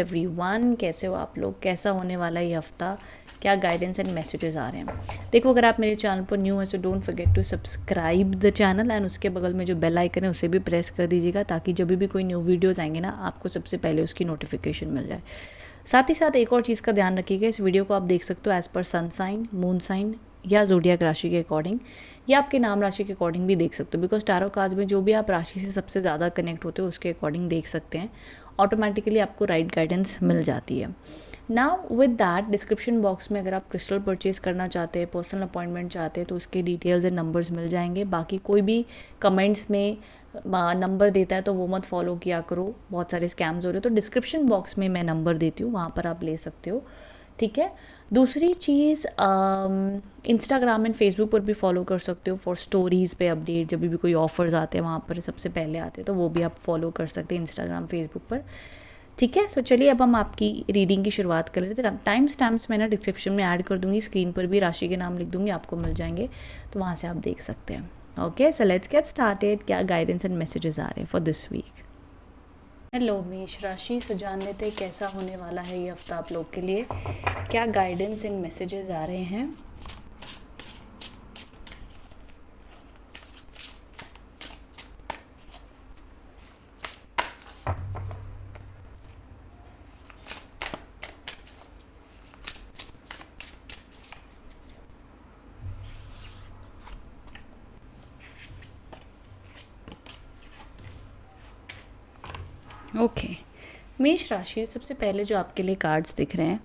Everyone, कैसे हो आप लोग? कैसा होने वाला है ये हफ्ता? क्या गाइडेंस एंड मैसेजेस आ रहे हैं? देखो, अगर आप मेरे चैनल पर न्यू है तो don't forget to subscribe the channel and उसके बगल में जो बेल आइकन है उसे भी प्रेस कर दीजिएगा, ताकि जब भी कोई न्यू वीडियोज़ आएंगे ना, आपको सबसे पहले उसकी नोटिफिकेशन मिल जाए। साथ ही साथ एक और चीज़ का ध्यान रखिएगा, इस वीडियो को आप देख सकते हो एज़ पर सन साइन, मून साइन या ज़ोडिएक राशि के अकॉर्डिंग, या आपके नाम राशि के अकॉर्डिंग भी देख सकते हो। बिकॉज टैरो कार्ड्स में जो भी आप राशि से सबसे ज़्यादा कनेक्ट होते हो उसके अकॉर्डिंग देख सकते हैं। ऑटोमेटिकली आपको राइट गाइडेंस मिल जाती है। Now with that, description box में अगर आप क्रिस्टल परचेज करना चाहते हैं, पर्सनल अपॉइंटमेंट चाहते हैं, तो उसके डिटेल्स एंड नंबर्स मिल जाएंगे। बाकी कोई भी कमेंट्स में नंबर देता है तो वो मत फॉलो किया करो, बहुत सारे स्कैम्स हो रहे हैं। तो डिस्क्रिप्शन बॉक्स में मैं नंबर देती हूँ, वहाँ पर आप ले सकते हो, ठीक है। दूसरी चीज़, इंस्टाग्राम एंड फेसबुक पर भी फॉलो कर सकते हो फॉर स्टोरीज़ पे अपडेट। जब भी कोई ऑफर्स आते हैं वहाँ पर सबसे पहले आते हैं, तो वो भी आप फॉलो कर सकते हैं इंस्टाग्राम फेसबुक पर, ठीक है। सो चलिए अब हम आपकी रीडिंग की शुरुआत कर लेते हैं। टाइम स्टैम्प्स मैं ना डिस्क्रिप्शन में ऐड कर दूंगी, स्क्रीन पर भी राशि के नाम लिख दूंगी, आपको मिल जाएंगे, तो वहाँ से आप देख सकते हैं। Okay, so let's get started. क्या गाइडेंस एंड मैसेजेस आ रहे हैं फॉर दिस वीक? हेलो मेष राशि, सो जान लेते हैं कैसा होने वाला है ये हफ्ता आप लोग के लिए। क्या गाइडेंस एंड मैसेजेस आ रहे हैं? ओके, मेष राशि, सबसे पहले जो आपके लिए कार्ड्स दिख रहे हैं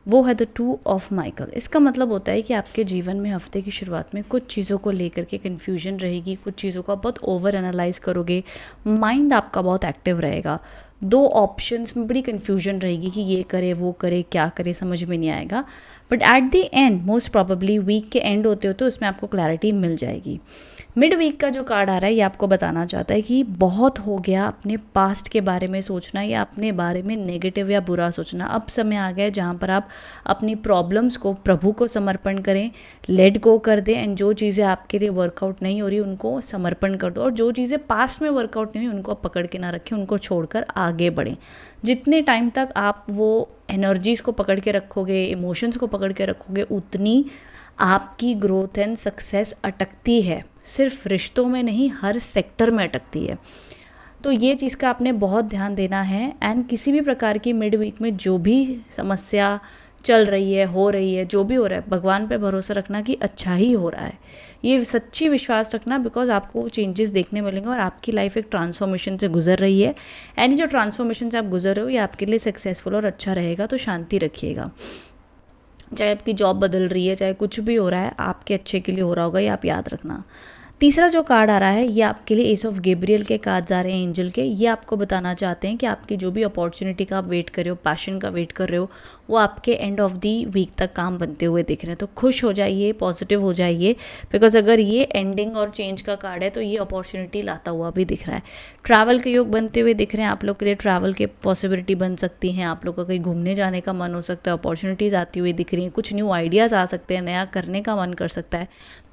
वो है द 2 ऑफ माइकल। इसका मतलब होता है कि आपके जीवन में हफ्ते की शुरुआत में कुछ चीज़ों को लेकर के कन्फ्यूजन रहेगी, कुछ चीज़ों को आप बहुत ओवर एनालाइज करोगे, माइंड आपका बहुत एक्टिव रहेगा। 2 ऑप्शंस में बड़ी कन्फ्यूजन रहेगी कि ये करे वो करे, क्या करे, समझ में नहीं आएगा। But at the end, most probably week के एंड होते हो तो उसमें आपको क्लैरिटी मिल जाएगी। मिड वीक का जो कार्ड आ रहा है ये आपको बताना चाहता है कि बहुत हो गया अपने पास्ट के बारे में सोचना या अपने बारे में नेगेटिव या बुरा सोचना। अब समय आ गया है जहाँ पर आप अपनी प्रॉब्लम्स को प्रभु को समर्पण करें, लेट गो कर दें, एंड जो चीज़ें आपके लिए वर्कआउट नहीं हो रही उनको समर्पण कर दो, और जो चीज़ें पास्ट में वर्कआउट नहीं हुई उनको आप पकड़ के ना रखें, उनको छोड़कर आगे बढ़ें। जितने टाइम तक आप वो एनर्जीज़ को पकड़ के रखोगे, इमोशंस को पकड़ के रखोगे, उतनी आपकी ग्रोथ एंड सक्सेस अटकती है। सिर्फ रिश्तों में नहीं, हर सेक्टर में अटकती है। तो ये चीज़ का आपने बहुत ध्यान देना है। एंड किसी भी प्रकार की मिड वीक में जो भी समस्या चल रही है, हो रही है, जो भी हो रहा है, भगवान पे भरोसा रखना कि अच्छा ही हो रहा है। ये सच्ची विश्वास रखना, बिकॉज आपको चेंजेस देखने मिलेंगे और आपकी लाइफ एक ट्रांसफॉर्मेशन से गुजर रही है। एंड जो ट्रांसफॉर्मेशन से आप गुजर रहे हो ये आपके लिए सक्सेसफुल और अच्छा रहेगा। तो शांति रखिएगा। चाहे आपकी जॉब बदल रही है, चाहे कुछ भी हो रहा है, आपके अच्छे के लिए हो रहा होगा, ये आप याद रखना। तीसरा जो कार्ड आ रहा है ये आपके लिए एस ऑफ गैब्रियल के कार्ड्स आ रहे हैं, एंजल के। ये आपको बताना चाहते हैं कि आपकी जो भी अपॉर्चुनिटी का आप वेट कर रहे हो, पैशन का वेट कर रहे हो, वो आपके एंड ऑफ दी वीक तक काम बनते हुए दिख रहे हैं। तो खुश हो जाइए, पॉजिटिव हो जाइए, बिकॉज अगर ये एंडिंग और चेंज का कार्ड है तो ये अपॉर्चुनिटी लाता हुआ भी दिख रहा है। ट्रैवल के योग बनते हुए दिख रहे हैं आप लोग के लिए। ट्रैवल के पॉसिबिलिटी बन सकती हैं, आप लोग का कहीं घूमने जाने का मन हो सकता है, अपॉर्चुनिटीज़ आती हुई दिख रही हैं, कुछ न्यू आइडियाज़ आ सकते हैं, नया करने का मन कर सकता है।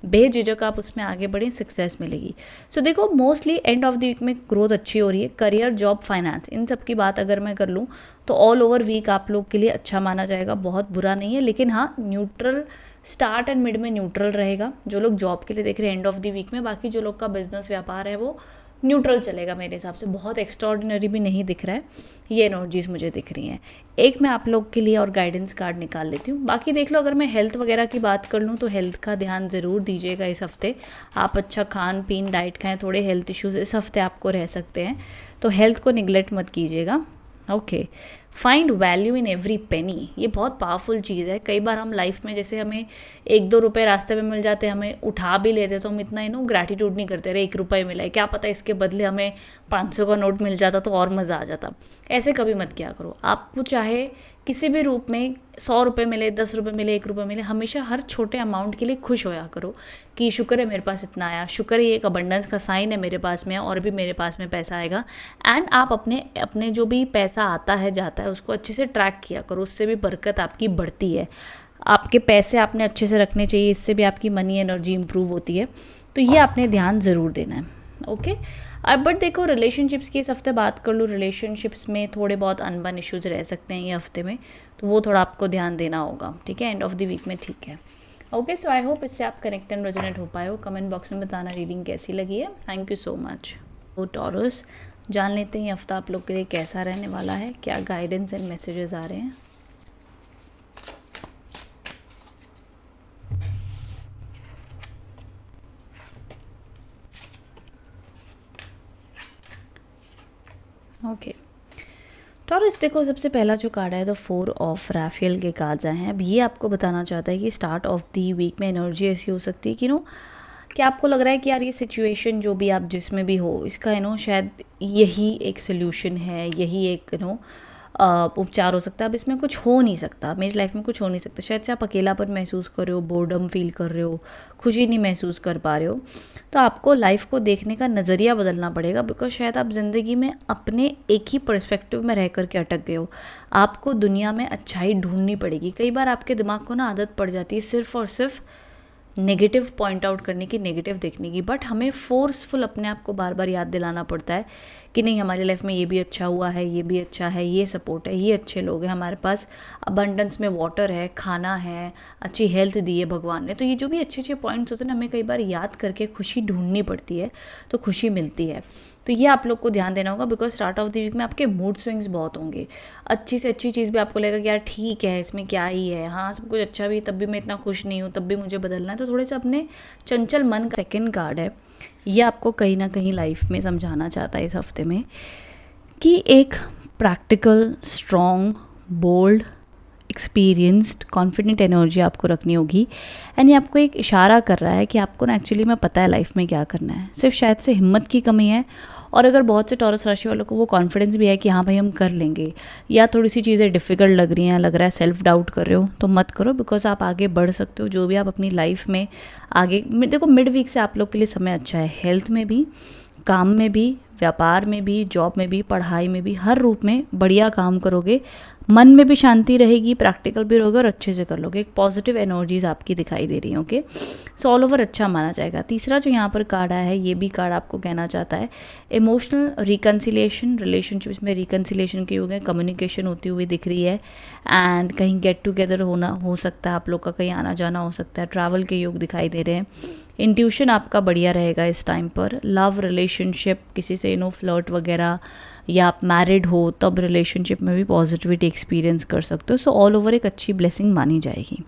बेझिझक आप उसमें आगे बढ़ें, सक्सेस मिलेगी। सो देखो, mostly end of the week में ग्रोथ अच्छी हो रही है। करियर, जॉब, फाइनेंस, इन सब की बात अगर मैं कर लूँ तो ऑल ओवर वीक आप लोग के लिए अच्छा माना जाएगा, बहुत बुरा नहीं है। लेकिन हाँ, न्यूट्रल स्टार्ट एंड मिड में न्यूट्रल रहेगा जो लोग जॉब के लिए देख रहे हैं एंड ऑफ द वीक में। बाकी जो लोग का बिजनेस व्यापार है वो न्यूट्रल चलेगा मेरे हिसाब से, बहुत एक्स्ट्रॉर्डिनरी भी नहीं दिख रहा है। ये एनर्जीज मुझे दिख रही हैं। एक मैं आप लोग के लिए और गाइडेंस कार्ड निकाल लेती हूँ। बाकी देख लो, अगर मैं हेल्थ वगैरह की बात कर लूँ तो हेल्थ का ध्यान ज़रूर दीजिएगा इस हफ्ते। आप अच्छा खान पीन, डाइट खाएं। थोड़े हेल्थ इश्यूज़ इस हफ्ते आपको रह सकते हैं, तो हेल्थ को निगलेक्ट मत कीजिएगा। Okay, find value in every penny, ये बहुत पावरफुल चीज़ है। कई बार हम लाइफ में जैसे हमें 1-2 रुपए रास्ते में मिल जाते हैं, हमें उठा भी लेते तो हम इतना ग्रैटिट्यूड नहीं करते, अरे 1 रुपये मिला है, क्या पता इसके बदले हमें 500 का नोट मिल जाता तो और मज़ा आ जाता। ऐसे कभी मत किया करो। आपको चाहे किसी भी रूप में 100 रुपये मिले, 10 रुपये मिले, 1 रुपये मिले, हमेशा हर छोटे अमाउंट के लिए खुश होया करो कि शुक्र है मेरे पास इतना आया, शुक्र है ये एक अबंडेंस का साइन है मेरे पास में, और भी मेरे पास में पैसा आएगा। एंड आप अपने जो भी पैसा आता है जाता है उसको अच्छे से ट्रैक किया करो, उससे भी बरकत आपकी बढ़ती है। आपके पैसे आपने अच्छे से रखने चाहिए, इससे भी आपकी मनी एनर्जी इंप्रूव होती है। तो ये आपने ध्यान ज़रूर देना है। ओके। अब बट देखो रिलेशनशिप्स की इस हफ्ते बात कर लूँ, रिलेशनशिप्स में थोड़े बहुत अनबन इश्यूज रह सकते हैं ये हफ्ते में, तो वो थोड़ा आपको ध्यान देना होगा, ठीक है, एंड ऑफ द वीक में, ठीक है। ओके, सो आई होप इससे आप कनेक्ट एंड रेजोनेट हो पाए हो। कमेंट बॉक्स में बताना रीडिंग कैसी लगी है। Thank you so much. तो टॉरस, जान लेते हैं ये हफ्ता आप लोग के लिए कैसा रहने वाला है, क्या गाइडेंस एंड मैसेजेस आ रहे हैं। ओके टॉरस, देखो सबसे पहला जो कार्ड है द 4 ऑफ राफेल के कार्ड्स आए हैं। अब ये आपको बताना चाहता है कि स्टार्ट ऑफ दी वीक में एनर्जी ऐसी हो सकती है कि कि आपको लग रहा है कि यार ये सिचुएशन जो भी आप जिसमें भी हो इसका शायद यही एक सोल्यूशन है, यही एक उपचार हो सकता है। अब इसमें कुछ हो नहीं सकता, मेरी लाइफ में कुछ हो नहीं सकता। शायद से आप अकेलापन महसूस कर रहे हो, बोर्डम फील कर रहे हो, खुशी नहीं महसूस कर पा रहे हो, तो आपको लाइफ को देखने का नज़रिया बदलना पड़ेगा। बिकॉज शायद आप ज़िंदगी में अपने एक ही पर्सपेक्टिव में रह करके अटक गए हो। आपको दुनिया में अच्छाई ढूंढनी पड़ेगी। कई बार आपके दिमाग को आदत पड़ जाती है सिर्फ और सिर्फ नेगेटिव पॉइंट आउट करने की, नेगेटिव देखने की, बट हमें फोर्सफुल अपने आप को बार बार याद दिलाना पड़ता है कि नहीं, हमारी लाइफ में ये भी अच्छा हुआ है, ये भी अच्छा है, ये सपोर्ट है, ये अच्छे लोग हैं, हमारे पास अबंडेंस में वाटर है, खाना है, अच्छी हेल्थ दी है भगवान ने। तो ये जो भी अच्छे अच्छे पॉइंट्स होते हैं ना, हमें कई बार याद करके खुशी ढूंढनी पड़ती है, तो खुशी मिलती है। तो ये आप लोग को ध्यान देना होगा। Because start of the week में आपके मूड स्विंग्स बहुत होंगे। अच्छी से अच्छी चीज़ भी आपको लगेगा कि यार ठीक है, इसमें क्या ही है, हाँ सब कुछ अच्छा भी, तब भी मैं इतना खुश नहीं हूँ, तब भी मुझे बदलना है। तो थोड़े से अपने चंचल मन का सेकेंड कार्ड है, ये आपको कहीं ना कहीं लाइफ में समझाना चाहता है इस हफ्ते में कि एक practical, strong, bold, experienced, confident energy आपको रखनी होगी। एंड ये आपको एक इशारा कर रहा है कि आपको एक्चुअली में पता है लाइफ में क्या करना है, सिर्फ शायद से हिम्मत की कमी है। और अगर बहुत से टॉरस राशि वालों को वो कॉन्फिडेंस भी है कि हाँ भाई हम कर लेंगे, या थोड़ी सी चीज़ें डिफ़िकल्ट लग रही हैं, लग रहा है सेल्फ डाउट कर रहे हो, तो मत करो। बिकॉज आप आगे बढ़ सकते हो। जो भी आप अपनी लाइफ में आगे, देखो मिड वीक से आप लोग के लिए समय अच्छा है, हेल्थ में भी, काम में भी, व्यापार में भी, जॉब में भी, पढ़ाई में भी, हर रूप में बढ़िया काम करोगे। मन में भी शांति रहेगी, प्रैक्टिकल भी रहोगे और अच्छे से कर लोगे। एक पॉजिटिव एनर्जीज आपकी दिखाई दे रही हैं। ओके, सो ऑल ओवर अच्छा माना जाएगा। तीसरा जो यहाँ पर कार्ड आया है, ये भी कार्ड आपको कहना चाहता है इमोशनल रिकन्सिलिएशन। रिलेशनशिप्स में रिकन्सिलिएशन के योग है, कम्युनिकेशन होती हुई दिख रही है, एंड कहीं गेट टुगेदर होना हो सकता है, आप लोग का कहीं आना जाना हो सकता है, ट्रैवल के योग दिखाई दे रहे हैं। इंट्यूशन आपका बढ़िया रहेगा इस टाइम पर। लव रिलेशनशिप, किसी से फ्लर्ट वगैरह, या आप मैरिड हो तब रिलेशनशिप में भी पॉजिटिविटी एक्सपीरियंस कर सकते हो। सो ऑल ओवर एक अच्छी ब्लेसिंग मानी जाएगी।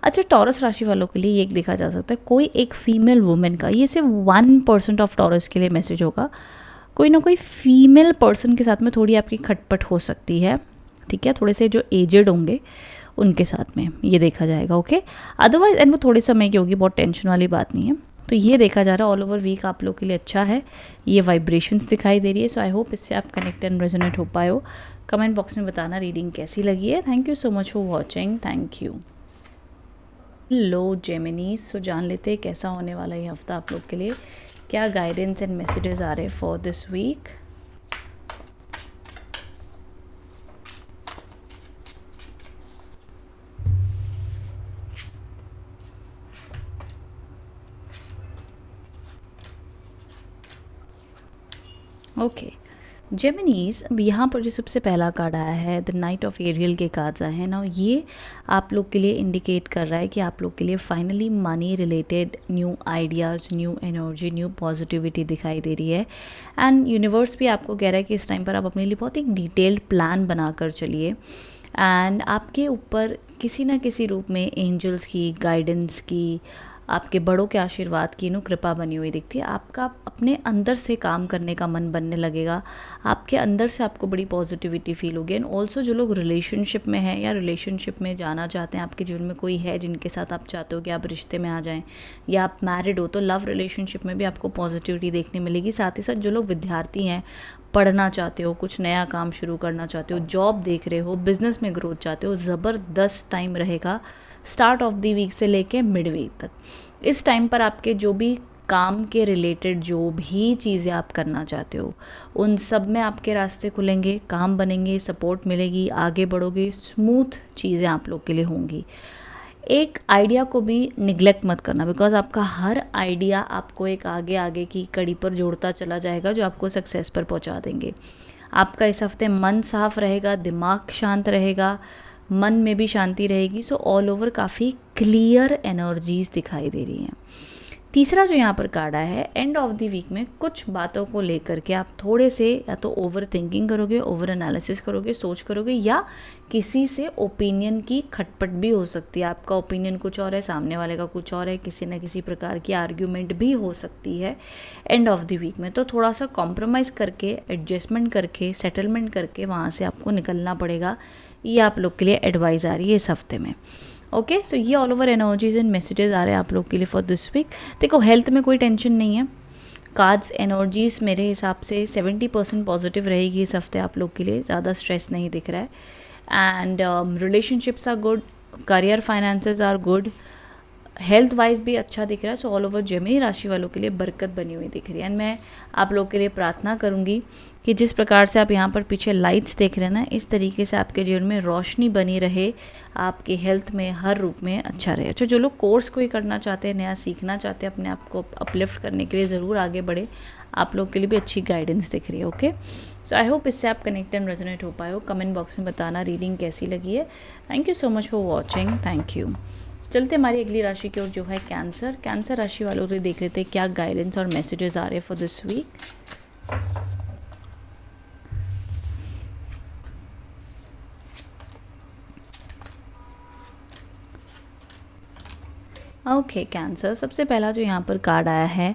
अच्छा, टॉरस राशि वालों के लिए ये एक देखा जा सकता है, कोई एक फीमेल वुमेन का, ये सिर्फ 1% ऑफ टॉरस के लिए मैसेज होगा, कोई ना कोई फीमेल पर्सन के साथ में थोड़ी आपकी खटपट हो सकती है, ठीक है, थोड़े से जो एजेड होंगे उनके साथ में ये देखा जाएगा। ओके, अदरवाइज एंड वो थोड़े समय की होगी, बहुत टेंशन वाली बात नहीं है। तो ये देखा जा रहा है ऑल ओवर वीक आप लोग के लिए अच्छा है। ये वाइब्रेशंस दिखाई दे रही है। सो आई होप इससे आप कनेक्ट एंड रेजोनेट हो पाए हो। कमेंट बॉक्स में बताना रीडिंग कैसी लगी है। Thank you so much for watching. Thank you. लो जेमिनी, सो जान लेते हैं कैसा होने वाला है ये हफ्ता आप लोग के लिए, क्या गाइडेंस एंड मैसेजेस आ रहे हैं फॉर दिस वीक। ओके जेमिनीज, अब यहाँ पर जो सबसे पहला कार्ड आया है द नाइट ऑफ एरियल के कार्ड्स आए हैं ना, ये आप लोग के लिए इंडिकेट कर रहा है कि आप लोग के लिए finally money related new ideas, new energy, new positivity दिखाई दे रही है। एंड यूनिवर्स भी आपको कह रहा है कि इस टाइम पर आप अपने लिए बहुत एक डिटेल्ड प्लान बनाकर चलिए, एंड आपके ऊपर किसी ना किसी रूप में एंजल्स की गाइडेंस की, आपके बड़ों के आशीर्वाद की कृपा बनी हुई दिखती है। आपका अपने अंदर से काम करने का मन बनने लगेगा, आपके अंदर से आपको बड़ी पॉजिटिविटी फील होगी। एंड ऑल्सो जो लोग रिलेशनशिप में हैं या रिलेशनशिप में जाना चाहते हैं, आपके जीवन में कोई है जिनके साथ आप चाहते हो कि आप रिश्ते में आ जाएं, या आप मैरिड हो, तो लव रिलेशनशिप में भी आपको पॉजिटिविटी देखने मिलेगी। साथ ही साथ जो लोग विद्यार्थी हैं, पढ़ना चाहते हो, कुछ नया काम शुरू करना चाहते हो, जॉब देख रहे हो, बिजनेस में ग्रोथ चाहते हो, ज़बरदस्त टाइम रहेगा स्टार्ट ऑफ द वीक से लेके मिड वीक तक। इस टाइम पर आपके जो भी काम के रिलेटेड जो भी चीज़ें आप करना चाहते हो, उन सब में आपके रास्ते खुलेंगे, काम बनेंगे, सपोर्ट मिलेगी, आगे बढ़ोगे, स्मूथ चीज़ें आप लोग के लिए होंगी। एक आइडिया को भी निगलेक्ट मत करना, बिकॉज आपका हर आइडिया आपको एक आगे आगे की कड़ी पर जोड़ता चला जाएगा जो आपको सक्सेस पर पहुंचा देंगे। आपका इस हफ्ते मन साफ रहेगा, दिमाग शांत रहेगा, मन में भी शांति रहेगी। सो ऑल ओवर काफ़ी क्लियर एनर्जीज दिखाई दे रही हैं। तीसरा जो यहाँ पर कार्ड आया है, एंड ऑफ द वीक में कुछ बातों को लेकर के आप थोड़े से या तो ओवर थिंकिंग करोगे, ओवर एनालिसिस करोगे, सोच करोगे, या किसी से ओपिनियन की खटपट भी हो सकती है। आपका ओपिनियन कुछ और है, सामने वाले का कुछ और है, किसी न किसी प्रकार की आर्ग्यूमेंट भी हो सकती है एंड ऑफ द वीक में। तो थोड़ा सा कॉम्प्रोमाइज़ करके, एडजस्टमेंट करके, सेटलमेंट करके वहाँ से आपको निकलना पड़ेगा। ये आप लोग के लिए एडवाइस आ रही है इस हफ्ते में। ओके, सो ये all over energies and messages आ रहे हैं आप लोग के लिए फॉर दिस वीक। देखो, हेल्थ में कोई टेंशन नहीं है। कार्ड्स एनर्जीज मेरे हिसाब से 70% पॉजिटिव रहेगी इस हफ्ते आप लोग के लिए, ज़्यादा स्ट्रेस नहीं दिख रहा है। And relationships are good, career finances are good, health wise भी अच्छा दिख रहा है। सो ऑल ओवर जेमिनी राशि वालों के लिए बरकत बनी हुई दिख रही है। एंड मैं आप लोग के लिए प्रार्थना करूंगी कि जिस प्रकार से आप यहाँ पर पीछे लाइट्स देख रहे हैं ना, इस तरीके से आपके जीवन में रोशनी बनी रहे, आपके हेल्थ में हर रूप में अच्छा रहे। अच्छा, जो लोग कोर्स कोई करना चाहते हैं, नया सीखना चाहते हैं, अपने आप को अपलिफ्ट करने के लिए ज़रूर आगे बढ़े। आप लोग के लिए भी अच्छी गाइडेंस दिख रही है। ओके, सो आई होप इससे आप कनेक्ट एंड रेजोनेट हो पाए हो। कमेंट बॉक्स में बताना रीडिंग कैसी लगी है। Thank you so much for watching, thank you. चलते हमारी अगली राशि की ओर जो है कैंसर। कैंसर राशि वालों के लिए देख लेते हैं क्या गाइडेंस और मैसेजेस आ रहे हैं for this week. Okay Cancer, सबसे पहला जो यहाँ पर कार्ड आया है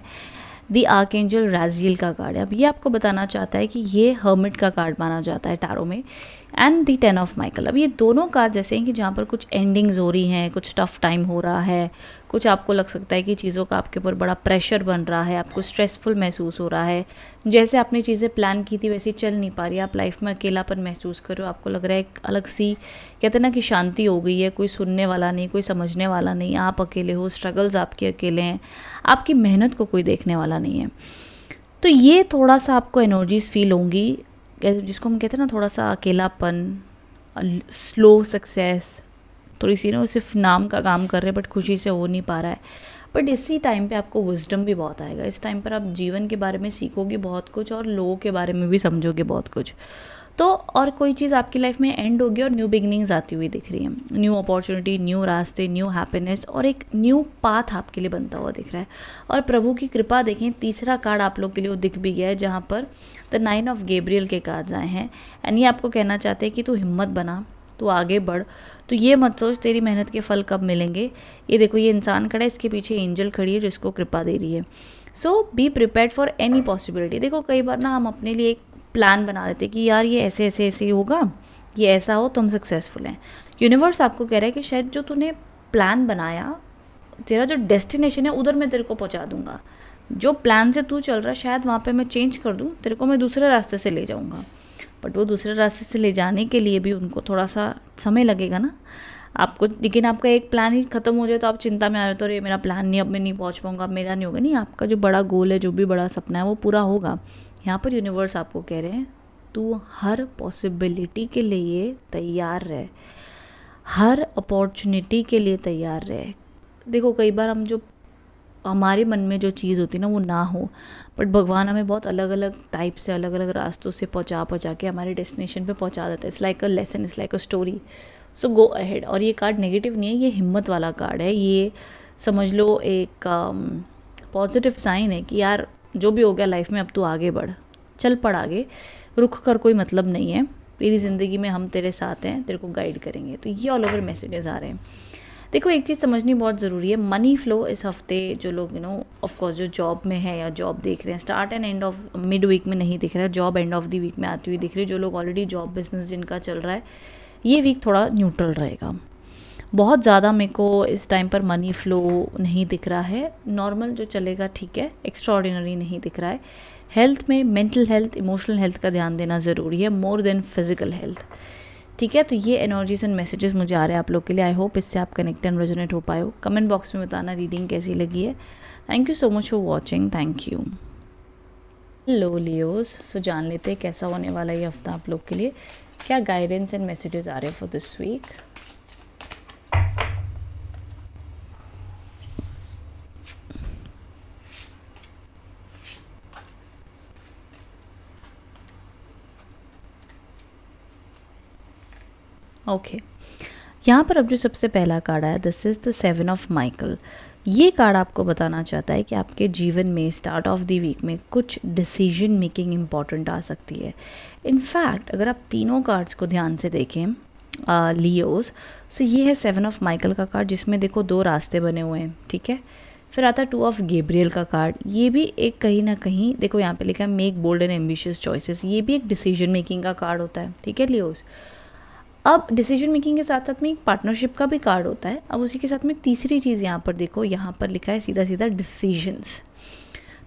दी आर्कएंजल राजियल का कार्ड है। अब ये आपको बताना चाहता है कि ये हर्मिट का कार्ड माना जाता है टैरो में, एंड दी 10 ऑफ माइकल। अब ये दोनों कार्ड जैसे हैं कि जहाँ पर कुछ एंडिंग्स हो रही हैं, कुछ टफ टाइम हो रहा है, कुछ आपको लग सकता है कि चीज़ों का आपके ऊपर बड़ा प्रेशर बन रहा है, आपको स्ट्रेसफुल महसूस हो रहा है, जैसे आपने चीज़ें प्लान की थी वैसी चल नहीं पा रही, आप लाइफ में अकेलापन महसूस कर रहे हो, आपको लग रहा है एक अलग सी, कहते हैं ना कि शांति हो गई है, कोई सुनने वाला नहीं, कोई समझने वाला नहीं, आप अकेले हो, स्ट्रगल्स आपके अकेले हैं, आपकी मेहनत को कोई देखने वाला नहीं है। तो ये थोड़ा सा आपको एनर्जीज फील होंगी, जिसको हम कहते हैं ना थोड़ा सा अकेलापन, स्लो सक्सेस, थोड़ी सी ना वो सिर्फ नाम का काम कर रहे हैं बट खुशी से हो नहीं पा रहा है। बट इसी टाइम पे आपको विजडम भी बहुत आएगा। इस टाइम पर आप जीवन के बारे में सीखोगे बहुत कुछ और लोगों के बारे में भी समझोगे बहुत कुछ। तो और कोई चीज़ आपकी लाइफ में एंड होगी और न्यू बिगनिंग्स आती हुई दिख रही है, न्यू अपॉर्चुनिटी, न्यू रास्ते, न्यू हैप्पीनेस और एक न्यू पाथ आपके लिए बनता हुआ दिख रहा है। और प्रभु की कृपा देखें, तीसरा कार्ड आप लोग के लिए वो दिख भी गया है जहाँ पर द 9 ऑफ गैब्रियल के कार्ड्स आए हैं। एंड ये आपको कहना चाहते हैं कि तू हिम्मत बना, तू आगे बढ़, तो ये मत सोच तेरी मेहनत के फल कब मिलेंगे। ये देखो, ये इंसान खड़ा है, इसके पीछे एंजल खड़ी है जो इसको कृपा दे रही है। So be prepared for any possibility. देखो, कई बार ना हम अपने लिए एक प्लान बना लेते कि यार ये ऐसे ऐसे ऐसे होगा, ये ऐसा हो तो हम सक्सेसफुल हैं। यूनिवर्स आपको कह रहा है कि शायद जो तूने प्लान बनाया, तेरा जो डेस्टिनेशन है उधर मैं तेरे को पहुंचा दूंगा। जो प्लान से तू चल रहा है शायद वहाँ पे मैं चेंज कर दूँ, तेरे को मैं दूसरे रास्ते से ले जाऊँगा। बट वो दूसरे रास्ते से ले जाने के लिए भी उनको थोड़ा सा समय लगेगा ना आपको। लेकिन आपका एक प्लान ही ख़त्म हो जाए तो आप चिंता में आ रहे हो, तो ये मेरा प्लान नहीं, अब मैं नहीं पहुँच पाऊँगा, अब मेरा नहीं होगा। नहीं, आपका जो बड़ा गोल है, जो भी बड़ा सपना है वो पूरा होगा। यहाँ पर यूनिवर्स आपको कह रहे हैं तू हर पॉसिबिलिटी के लिए तैयार रहे, हर अपॉर्चुनिटी के लिए तैयार रहे। देखो, कई बार हम जो हमारे मन में जो चीज़ होती है ना वो ना हो, बट भगवान हमें बहुत अलग अलग टाइप से, अलग अलग रास्तों से पहुँचा के हमारे डेस्टिनेशन पे पहुँचा देता है। It's like a lesson, it's like a story, so go ahead. और ये कार्ड नेगेटिव नहीं है, ये हिम्मत वाला कार्ड है। ये समझ लो एक पॉजिटिव साइन है कि यार जो भी हो गया लाइफ में, अब तू आगे बढ़, चल पड़ आगे, रुक कर कोई मतलब नहीं है, मेरी ज़िंदगी में हम तेरे साथ हैं, तेरे को गाइड करेंगे। तो ये ऑल ओवर मैसेजेस आ रहे हैं। देखो, एक चीज़ समझनी बहुत ज़रूरी है, मनी फ्लो इस हफ्ते जो लोग ऑफ कोर्स जो जॉब में है या जॉब देख रहे हैं, start end end of mid week में नहीं दिख रहा है, job end of the week में आती हुई दिख रही है। जो लोग ऑलरेडी जॉब बिजनेस जिनका चल रहा है, ये वीक थोड़ा न्यूट्रल रहेगा। बहुत ज़्यादा मेरे को इस टाइम पर मनी फ्लो नहीं दिख रहा है, नॉर्मल जो चलेगा ठीक है, एक्स्ट्राऑर्डिनरी नहीं दिख रहा है। हेल्थ में मेंटल हेल्थ, इमोशनल हेल्थ का ध्यान देना ज़रूरी है, मोर देन फिजिकल हेल्थ। ठीक है, तो ये एनर्जीज एंड मैसेजेस मुझे आ रहे हैं आप लोग के लिए। आई होप इससे आप कनेक्ट एंड रेजोनेट हो पाए हो। कमेंट बॉक्स में बताना रीडिंग कैसी लगी है। Thank you so much for watching, thank you. Hello Leos, so जान लेते हैं कैसा होने वाला ये हफ्ता आप लोग के लिए, क्या गाइडेंस एंड मैसेजेस आ रहे हैं फॉर दिस वीक। ओके, यहाँ पर अब जो सबसे पहला कार्ड आया, this is the 7 of Michael. ये कार्ड आपको बताना चाहता है कि आपके जीवन में स्टार्ट ऑफ द वीक में कुछ डिसीजन मेकिंग इम्पॉर्टेंट आ सकती है। इनफैक्ट अगर आप तीनों कार्ड्स को ध्यान से देखें लियोस, सो ये है 7 ऑफ माइकल का कार्ड, जिसमें देखो 2 रास्ते बने हुए हैं, ठीक है। फिर आता है 2 ऑफ गैब्रियल का कार्ड, ये भी एक कहीं ना कहीं देखो यहाँ पे लिखा है make bold and ambitious choices, ये भी एक डिसीजन मेकिंग का कार्ड होता है, ठीक है लियोस। अब डिसीजन मेकिंग के साथ साथ में एक पार्टनरशिप का भी कार्ड होता है। अब उसी के साथ में तीसरी चीज़ यहाँ पर देखो, यहाँ पर लिखा है सीधा सीधा डिसीजंस।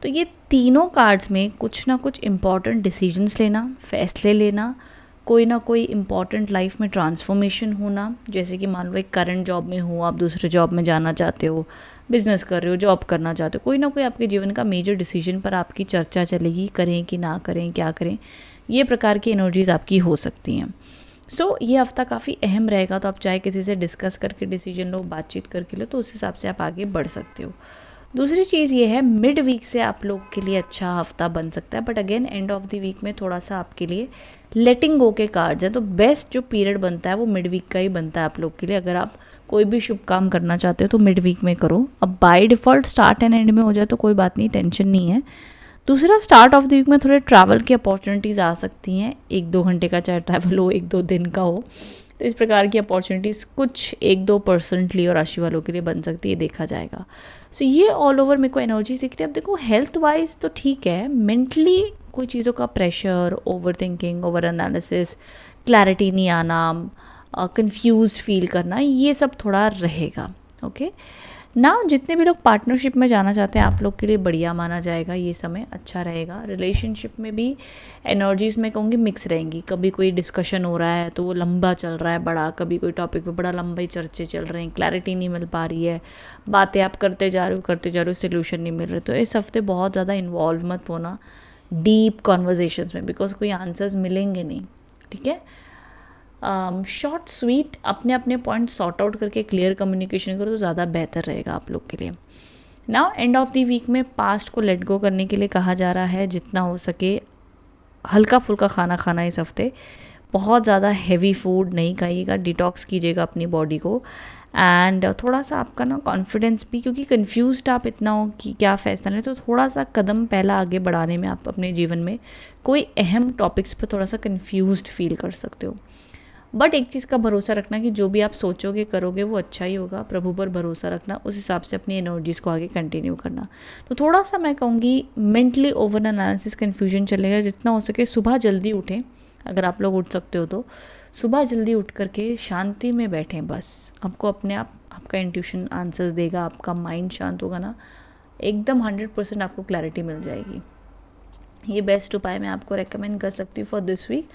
तो ये तीनों कार्ड्स में कुछ ना कुछ इम्पॉर्टेंट डिसीजंस लेना, फैसले लेना, कोई ना कोई इम्पॉर्टेंट लाइफ में ट्रांसफॉर्मेशन होना, जैसे कि मान लो एक करंट जॉब में हो, आप दूसरे जॉब में जाना चाहते हो, बिजनेस कर रहे हो, जॉब करना चाहते हो, कोई ना कोई आपके जीवन का मेजर डिसीजन पर आपकी चर्चा चलेगी, करें कि ना करें, क्या करें, ये प्रकार की एनर्जीज आपकी हो सकती हैं। सो ये हफ्ता काफ़ी अहम रहेगा, तो आप चाहे किसी से डिस्कस करके डिसीजन लो, बातचीत करके लो, तो उस हिसाब से आप आगे बढ़ सकते हो। दूसरी चीज़ ये है, मिड वीक से आप लोग के लिए अच्छा हफ्ता बन सकता है, but again end of the week में थोड़ा सा आपके लिए लेटिंग गो के कार्ड्स हैं। तो बेस्ट जो पीरियड बनता है वो मिड वीक का ही बनता है आप लोग के लिए। अगर आप कोई भी शुभ काम करना चाहते हो तो मिड वीक में करो। अब by default start end and में हो जाए तो कोई बात नहीं, टेंशन नहीं है। दूसरा, स्टार्ट ऑफ द वीक में थोड़े ट्रैवल की अपॉर्चुनिटीज़ आ सकती हैं, 1-2 घंटे का चाहे ट्रैवल हो, 1-2 दिन का हो, तो इस प्रकार की अपॉर्चुनिटीज़ कुछ 1-2% लियो राशि वालों के लिए बन सकती है, देखा जाएगा। सो ये ऑल ओवर मेरे को एनर्जी दिख रही है। अब देखो हेल्थ वाइज तो ठीक है, मेंटली कोई चीज़ों का pressure, over thinking, over analysis, clarity नहीं आना, कंफ्यूज्ड फील करना, ये सब थोड़ा रहेगा। ओके ना, जितने भी लोग पार्टनरशिप में जाना चाहते हैं आप लोग के लिए बढ़िया माना जाएगा, ये समय अच्छा रहेगा। रिलेशनशिप में भी एनर्जीज में कहूँगी मिक्स रहेंगी। कभी कोई डिस्कशन हो रहा है तो वो लंबा चल रहा है बड़ा, कभी कोई टॉपिक पे बड़ा लंबा ही चर्चे चल रहे हैं, क्लैरिटी नहीं मिल पा रही है, बातें आप करते जा रहे हो सोल्यूशन नहीं मिल रहे। तो इस हफ्ते बहुत ज़्यादा इन्वॉल्व मत होना डीप कॉन्वर्जेशंस में, बिकॉज कोई आंसर्स मिलेंगे नहीं, ठीक है। शॉर्ट स्वीट अपने अपने पॉइंट सॉर्ट आउट करके क्लियर कम्युनिकेशन करो तो ज़्यादा बेहतर रहेगा आप लोग के लिए। Now end of the week में पास्ट को लेट गो करने के लिए कहा जा रहा है, जितना हो सके हल्का फुल्का खाना खाना इस हफ्ते, बहुत ज़्यादा हैवी फूड नहीं खाइएगा, डिटॉक्स कीजिएगा अपनी बॉडी को। एंड थोड़ा सा आपका ना कॉन्फिडेंस भी, क्योंकि कन्फ्यूज्ड आप इतना हो कि क्या फ़ैसला लें, तो थोड़ा सा कदम पहला आगे बढ़ाने में आप अपने जीवन में कोई अहम टॉपिक्स पर थोड़ा सा कन्फ्यूज्ड फील कर सकते हो। बट एक चीज़ का भरोसा रखना कि जो भी आप सोचोगे करोगे वो अच्छा ही होगा। प्रभु पर भरोसा रखना, उस हिसाब से अपनी एनर्जीज़ को आगे कंटिन्यू करना। तो थोड़ा सा मैं कहूँगी मेंटली ओवर एनालिसिस, कन्फ्यूजन चलेगा। जितना हो सके सुबह जल्दी उठें, अगर आप लोग उठ सकते हो तो सुबह जल्दी उठ करके शांति में बैठें। बस आपको अपने आप आपका इंट्यूशन आंसर्स देगा, आपका माइंड शांत होगा ना, एकदम 100% आपको क्लैरिटी मिल जाएगी। ये बेस्ट उपाय मैं आपको रेकमेंड कर सकती हूँ फॉर दिस वीक,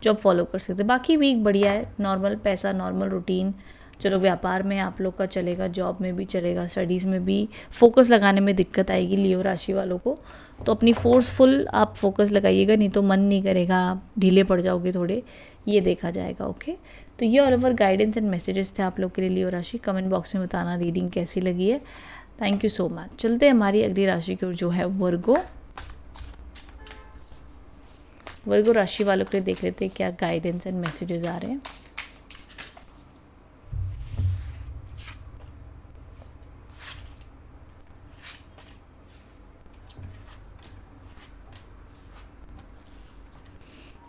जो आप फॉलो कर सकते हैं। बाकी वीक बढ़िया है, नॉर्मल पैसा, नॉर्मल रूटीन। चलो व्यापार में आप लोग का चलेगा, जॉब में भी चलेगा, स्टडीज़ में भी फोकस लगाने में दिक्कत आएगी लियो राशि वालों को, तो अपनी फोर्सफुल आप फोकस लगाइएगा, नहीं तो मन नहीं करेगा, आप ढीले पड़ जाओगे थोड़े, ये देखा जाएगा। ओके, तो ये all over guidance and messages थे आप लोग के लिए लियो राशि। कमेंट बॉक्स में बताना रीडिंग कैसी लगी है। Thank you so much. चलते हैं हमारी अगली राशि की ओर, जो है वर्गो। वर्गो राशि वालों के लिए देख लेते हैं क्या गाइडेंस एंड मैसेजेस आ रहे हैं।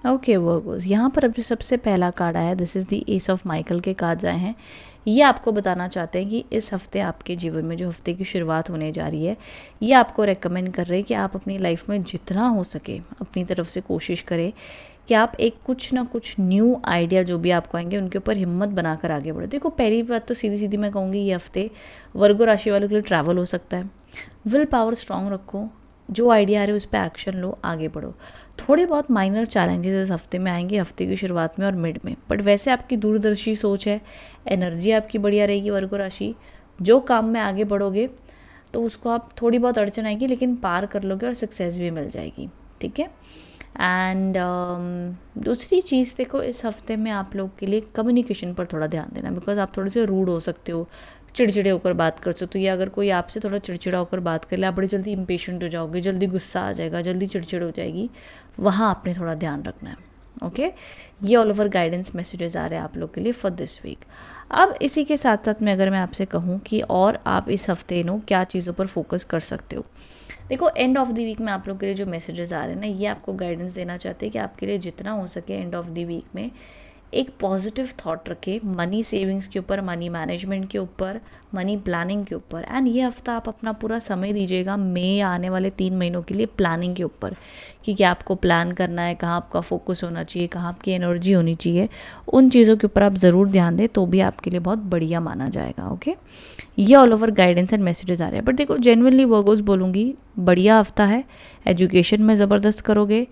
ओके वर्गोस, यहाँ पर अब जो सबसे पहला कार्ड आया, this is the S of Michael के कार्ड्स आए हैं। ये आपको बताना चाहते हैं कि इस हफ्ते आपके जीवन में जो हफ्ते की शुरुआत होने जा रही है, ये आपको रेकमेंड कर रहे हैं कि आप अपनी लाइफ में जितना हो सके अपनी तरफ से कोशिश करें कि आप एक कुछ ना कुछ न्यू आइडिया जो भी आपको आएंगे उनके ऊपर हिम्मत बनाकर आगे बढ़ो। देखो पहली बात तो सीधी सीधी मैं कहूँगी, ये हफ्ते वर्गो राशि वालों के लिए ट्रैवल हो सकता है। विल पावर स्ट्रांग रखो, जो आइडिया आ रहे हो उस पर एक्शन लो, आगे बढ़ो। थोड़े बहुत माइनर चैलेंजेस इस हफ्ते में आएंगे, हफ्ते की शुरुआत में और मिड में, बट वैसे आपकी दूरदर्शी सोच है, एनर्जी आपकी बढ़िया रहेगी वर्गो राशि। जो काम में आगे बढ़ोगे तो उसको आप थोड़ी बहुत अड़चन आएगी लेकिन पार कर लोगे और सक्सेस भी मिल जाएगी, ठीक है। एंड दूसरी चीज़ देखो, इस हफ्ते में आप लोग के लिए कम्युनिकेशन पर थोड़ा ध्यान देना, बिकॉज आप थोड़े से रूड हो सकते हो, चिड़चिड़े होकर बात कर सकते हो, या अगर कोई आपसे थोड़ा चिड़चिड़ा होकर बात कर ले, आप बड़ी जल्दी इम्पेशेंट हो जाओगे, जल्दी गुस्सा आ जाएगा, जल्दी चिड़चिड़ हो जाएगी, वहाँ आपने थोड़ा ध्यान रखना है। ओके, ये ऑल ओवर गाइडेंस मैसेजेस आ रहे हैं आप लोग के लिए फॉर दिस वीक। अब इसी के साथ साथ मैं अगर मैं आपसे कहूँ कि और आप इस हफ्ते क्या चीज़ों पर फोकस कर सकते हो। देखो, एंड ऑफ द वीक में आप लोग के लिए जो मैसेजेस आ रहे हैं ना, ये आपको गाइडेंस देना चाहते हैं कि आपके लिए जितना हो सके एंड ऑफ द वीक में एक पॉजिटिव थॉट रखें मनी सेविंग्स के ऊपर, मनी मैनेजमेंट के ऊपर, मनी प्लानिंग के ऊपर। एंड ये हफ्ता आप अपना पूरा समय दीजिएगा मई या आने वाले 3 महीनों के लिए प्लानिंग के ऊपर, कि क्या आपको प्लान करना है, कहाँ आपका फोकस होना चाहिए, कहाँ आपकी एनर्जी होनी चाहिए। उन चीज़ों के ऊपर आप ज़रूर ध्यान दें, तो भी आपके लिए बहुत बढ़िया माना जाएगा। ओके, ये all over guidance and messages आ रहे हैं। बट देखो, जेन्युइनली वर्गोस बोलूँगी, बढ़िया हफ्ता है, एजुकेशन में ज़बरदस्त करोगे।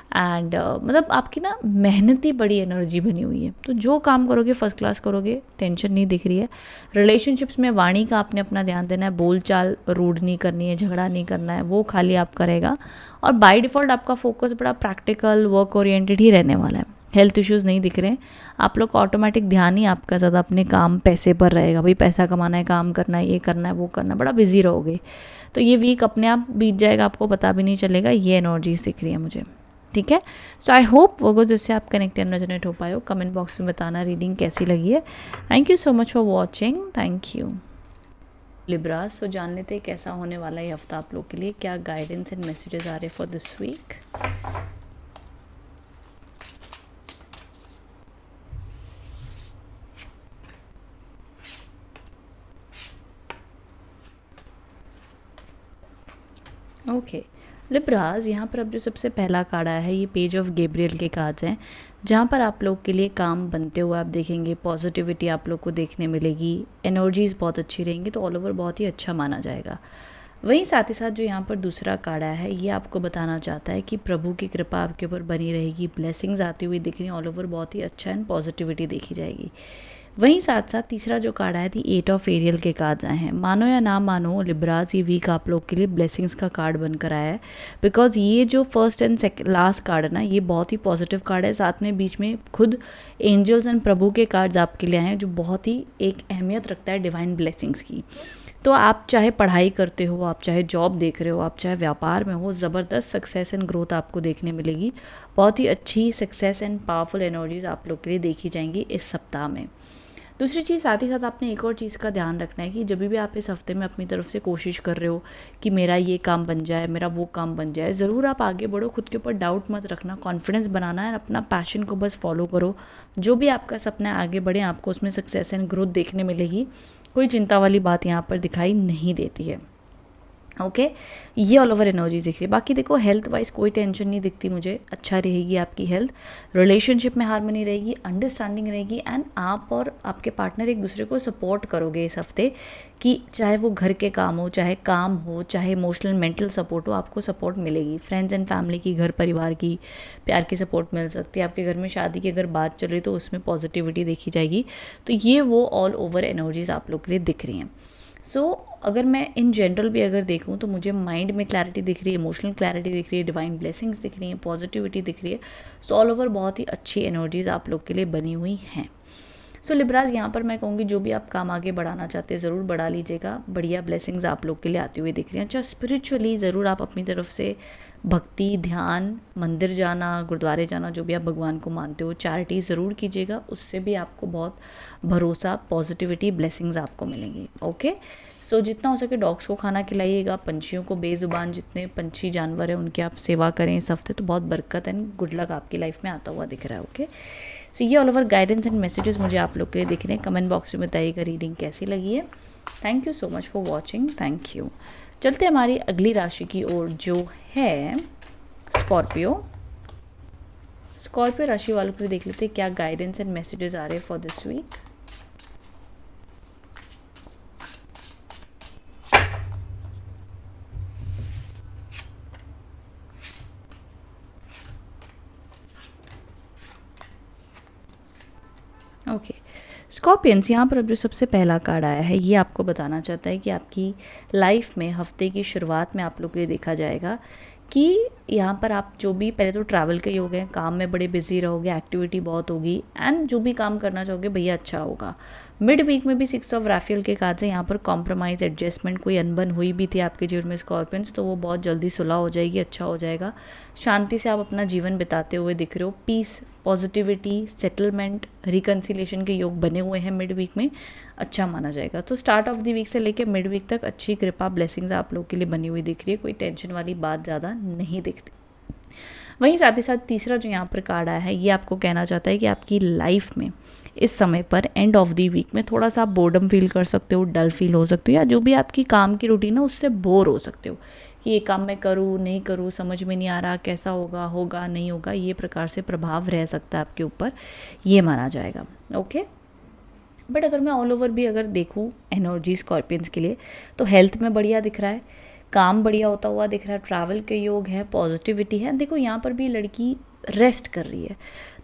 एंड मतलब आपकी ना मेहनती बड़ी एनर्जी बनी हुई है, तो जो काम करोगे फर्स्ट क्लास करोगे, टेंशन नहीं दिख रही है। रिलेशनशिप्स में वाणी का आपने अपना ध्यान देना है, बोल चाल रूड नहीं करनी है, झगड़ा नहीं करना है, वो खाली आपका रहेगा। और बाय डिफ़ॉल्ट आपका फोकस बड़ा प्रैक्टिकल वर्क ओरिएंटेड ही रहने वाला है। हेल्थ इश्यूज़ नहीं दिख रहे हैं आप लोग का, ऑटोमेटिक ध्यान ही आपका ज़्यादा अपने काम पैसे पर रहेगा। भाई पैसा कमाना है, काम करना है, ये करना है, वो करना है, बड़ा बिजी रहोगे। तो ये वीक अपने आप बीत जाएगा, आपको पता भी नहीं चलेगा। ये एनर्जीज दिख रही है मुझे, ठीक है। सो आई होप वो जिससे आप कनेक्ट एंड रेजोनेट हो पाए हो। कमेंट बॉक्स में बताना रीडिंग कैसी लगी है। Thank you so much for watching, thank you. Libras, so जान लेते हैं कैसा होने वाला है हफ्ता आप लोग के लिए, क्या गाइडेंस एंड मैसेजेस आ रहे for this week. Okay Libras, यहाँ पर अब जो सबसे पहला कार्ड आया है, ये पेज ऑफ गैब्रियल के कार्ड्स हैं, जहाँ पर आप लोग के लिए काम बनते हुए आप देखेंगे, पॉजिटिविटी आप लोग को देखने मिलेगी, एनर्जीज बहुत अच्छी रहेंगी, तो ऑल ओवर बहुत ही अच्छा माना जाएगा। वहीं साथ ही साथ जो यहाँ पर दूसरा कार्ड आया है, ये आपको बताना चाहता है कि प्रभु की कृपा आपके ऊपर बनी रहेगी, ब्लेसिंग्स आती हुई दिख रही, ऑल ओवर बहुत ही अच्छा एंड पॉजिटिविटी देखी जाएगी। वहीं साथ साथ तीसरा जो कार्ड आया थी, 8 ऑफ एरियल के कार्ड्स आए हैं। मानो या ना मानो लिब्रास, ये वीक आप लोग के लिए ब्लेसिंग्स का कार्ड बनकर आया है, बिकॉज ये जो फर्स्ट एंड लास्ट कार्ड है ना, ये बहुत ही पॉजिटिव कार्ड है। साथ में बीच में खुद एंजल्स एंड प्रभु के कार्ड्स आपके लिए आए हैं, जो बहुत ही एक अहमियत रखता है डिवाइन ब्लेसिंग्स की। तो आप चाहे पढ़ाई करते हो, आप चाहे जॉब देख रहे हो, आप चाहे व्यापार में हो, ज़बरदस्त सक्सेस एंड ग्रोथ आपको देखने मिलेगी। बहुत ही अच्छी सक्सेस एंड पावरफुल एनर्जीज आप लोग के लिए देखी जाएंगी इस सप्ताह में। दूसरी चीज़, साथ ही साथ आपने एक और चीज़ का ध्यान रखना है कि जब भी आप इस हफ्ते में अपनी तरफ से कोशिश कर रहे हो कि मेरा ये काम बन जाए, मेरा वो काम बन जाए, ज़रूर आप आगे बढ़ो, खुद के ऊपर डाउट मत रखना, कॉन्फिडेंस बनाना है, अपना पैशन को बस फॉलो करो। जो भी आपका सपना है आगे बढ़े, आपको उसमें सक्सेस एंड ग्रोथ देखने मिलेगी। कोई चिंता वाली बात यहाँ पर दिखाई नहीं देती है। ओके, ये ऑल ओवर एनर्जी दिख रही है। बाकी देखो, हेल्थ वाइज कोई टेंशन नहीं दिखती मुझे, अच्छा रहेगी आपकी हेल्थ, रिलेशनशिप में हार्मनी रहेगी, अंडरस्टैंडिंग रहेगी, एंड आप और आपके पार्टनर एक दूसरे को सपोर्ट करोगे इस हफ्ते, कि चाहे वो घर के काम हो, चाहे काम हो, चाहे इमोशनल मेंटल सपोर्ट हो, आपको सपोर्ट मिलेगी। फ्रेंड्स एंड फैमिली की, घर परिवार की प्यार की सपोर्ट मिल सकती है। आपके घर में शादी की अगर बात चल रही तो उसमें पॉजिटिविटी देखी जाएगी। तो ये वो ऑल ओवर एनर्जीज आप लोग के लिए दिख रही हैं। सो अगर मैं इन जनरल भी अगर देखूँ तो मुझे माइंड में क्लैरिटी दिख रही है, इमोशनल क्लैरिटी दिख रही है, डिवाइन ब्लेसिंग्स दिख रही हैं, पॉजिटिविटी दिख रही है। सो ऑल ओवर बहुत ही अच्छी एनर्जीज आप लोग के लिए बनी हुई हैं। सो लिब्रास, यहाँ पर मैं कहूँगी जो भी आप काम आगे बढ़ाना चाहते हैं ज़रूर बढ़ा लीजिएगा, बढ़िया ब्लेसिंग्स आप लोग के लिए आती हुई दिख रही हैं। अच्छा, स्पिरिचुअली ज़रूर आप अपनी तरफ से भक्ति, ध्यान, मंदिर जाना, गुरुद्वारे जाना, जो भी आप भगवान को मानते हो, चैरिटी ज़रूर कीजिएगा, उससे भी आपको बहुत भरोसा, पॉजिटिविटी, ब्लेसिंग्स आपको मिलेंगी। ओके, सो जितना हो सके डॉग्स को खाना खिलाइएगा, पंछियों को, बेजुबान जितने पंछी जानवर हैं उनके आप सेवा करें इस हफ्ते, तो बहुत बरकत एंड गुड लक आपकी लाइफ में आता हुआ दिख रहा है। ओके, सो ये all over guidance and messages मुझे आप लोग के लिए दिख रहे हैं। कमेंट बॉक्स में बताइएगा रीडिंग कैसी लगी है। Thank you so much for watching, thank you. चलते हमारी अगली राशि की ओर, जो है स्कॉर्पियो। स्कॉर्पियो राशि वालों के लिए देख लेते हैं क्या गाइडेंस एंड मैसेजेस आ रहे हैं for this week. Okay Scorpions, यहाँ पर अब जो सबसे पहला कार्ड आया है, ये आपको बताना चाहता है कि आपकी लाइफ में हफ्ते की शुरुआत में आप लोग के लिए देखा जाएगा कि यहाँ पर आप जो भी, पहले तो ट्रैवल के ही हो गए, काम में बड़े बिजी रहोगे, एक्टिविटी बहुत होगी, एंड जो भी काम करना चाहोगे भैया अच्छा होगा। मिड वीक में भी 6 ऑफ राफेल के कार्ड से यहाँ पर कॉम्प्रोमाइज़, एडजस्टमेंट, कोई अनबन हुई भी थी आपके जीवन में स्कॉर्पियंस, तो वो बहुत जल्दी सुलह हो जाएगी, अच्छा हो जाएगा। शांति से आप अपना जीवन बिताते हुए दिख रहे हो, पीस पॉजिटिविटी, सेटलमेंट, रिकन्सिलेशन के योग बने हुए हैं मिड वीक में, अच्छा माना जाएगा। तो स्टार्ट ऑफ द वीक से लेकर मिड वीक तक अच्छी कृपा ब्लेसिंग्स आप लोग के लिए बनी हुई दिख रही है, कोई टेंशन वाली बात ज़्यादा नहीं दिखती। वहीं साथ ही साथ तीसरा जो यहाँ पर कार्ड आया है, ये आपको कहना चाहता है कि आपकी लाइफ में इस समय पर एंड ऑफ द वीक में थोड़ा सा आप बोर्डम फील कर सकते हो, डल फील हो सकते हो, या जो भी आपकी काम की रूटीन है उससे बोर हो सकते हो कि ये काम मैं करूँ नहीं करूँ, समझ में नहीं आ रहा, कैसा होगा, होगा नहीं होगा, ये प्रकार से प्रभाव रह सकता है आपके ऊपर, ये माना जाएगा। ओके, बट अगर मैं ऑल ओवर भी अगर देखूँ एनर्जी स्कॉर्पियंस के लिए, तो हेल्थ में बढ़िया दिख रहा है, काम बढ़िया होता हुआ दिख रहा है, ट्रैवल के योग है, पॉजिटिविटी है। देखो यहाँ पर भी लड़की रेस्ट कर रही है,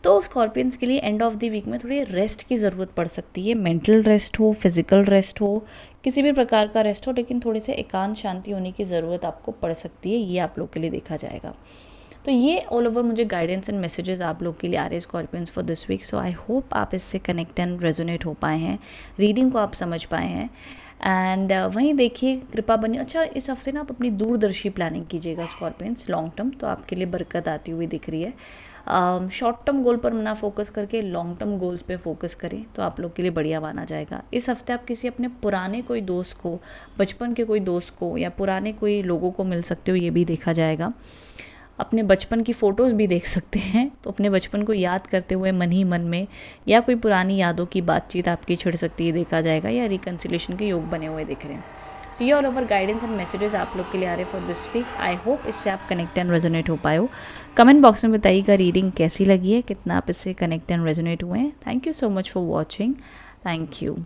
तो स्कॉर्पियंस के लिए एंड ऑफ द वीक में थोड़ी रेस्ट की ज़रूरत पड़ सकती है। मेंटल रेस्ट हो, फिजिकल रेस्ट हो, किसी भी प्रकार का रेस्ट हो, लेकिन थोड़े से एकांत शांति होने की ज़रूरत आपको पड़ सकती है, ये आप लोग के लिए देखा जाएगा। तो ये ऑल ओवर मुझे गाइडेंस एंड मैसेजेस आप लोग के लिए आ रहे हैं Scorpions for this week. So I hope आप इससे कनेक्ट एंड रेजोनेट हो पाए हैं, रीडिंग को आप समझ पाए हैं। एंड वहीं देखिए कृपा बनी। अच्छा, इस हफ्ते ना आप अपनी दूरदर्शी प्लानिंग कीजिएगा स्कॉर्पियंस, लॉन्ग टर्म, तो आपके लिए बरकत आती हुई दिख रही है। शॉर्ट टर्म गोल पर ना फोकस करके लॉन्ग टर्म गोल्स पे फोकस करें तो आप लोग के लिए बढ़िया माना जाएगा। इस हफ्ते आप किसी अपने पुराने कोई दोस्त को, बचपन के कोई दोस्त को या पुराने कोई लोगों को मिल सकते हो, ये भी देखा जाएगा। अपने बचपन की फ़ोटोज़ भी देख सकते हैं, तो अपने बचपन को याद करते हुए मन ही मन में या कोई पुरानी यादों की बातचीत आपकी छिड़ सकती है, देखा जाएगा, या रिकन्सिलेशन के योग बने हुए दिख रहे हैं। सो ये all over guidance and messages आप लोग के लिए आ रहे for this week. I hope इससे आप कनेक्ट एंड रेजोनेट हो पाए हो। कमेंट बॉक्स में बताइएगा रीडिंग कैसी लगी है, कितना आप इससे कनेक्ट एंड रेजोनेट हुए हैं। Thank you so much for watching, thank you.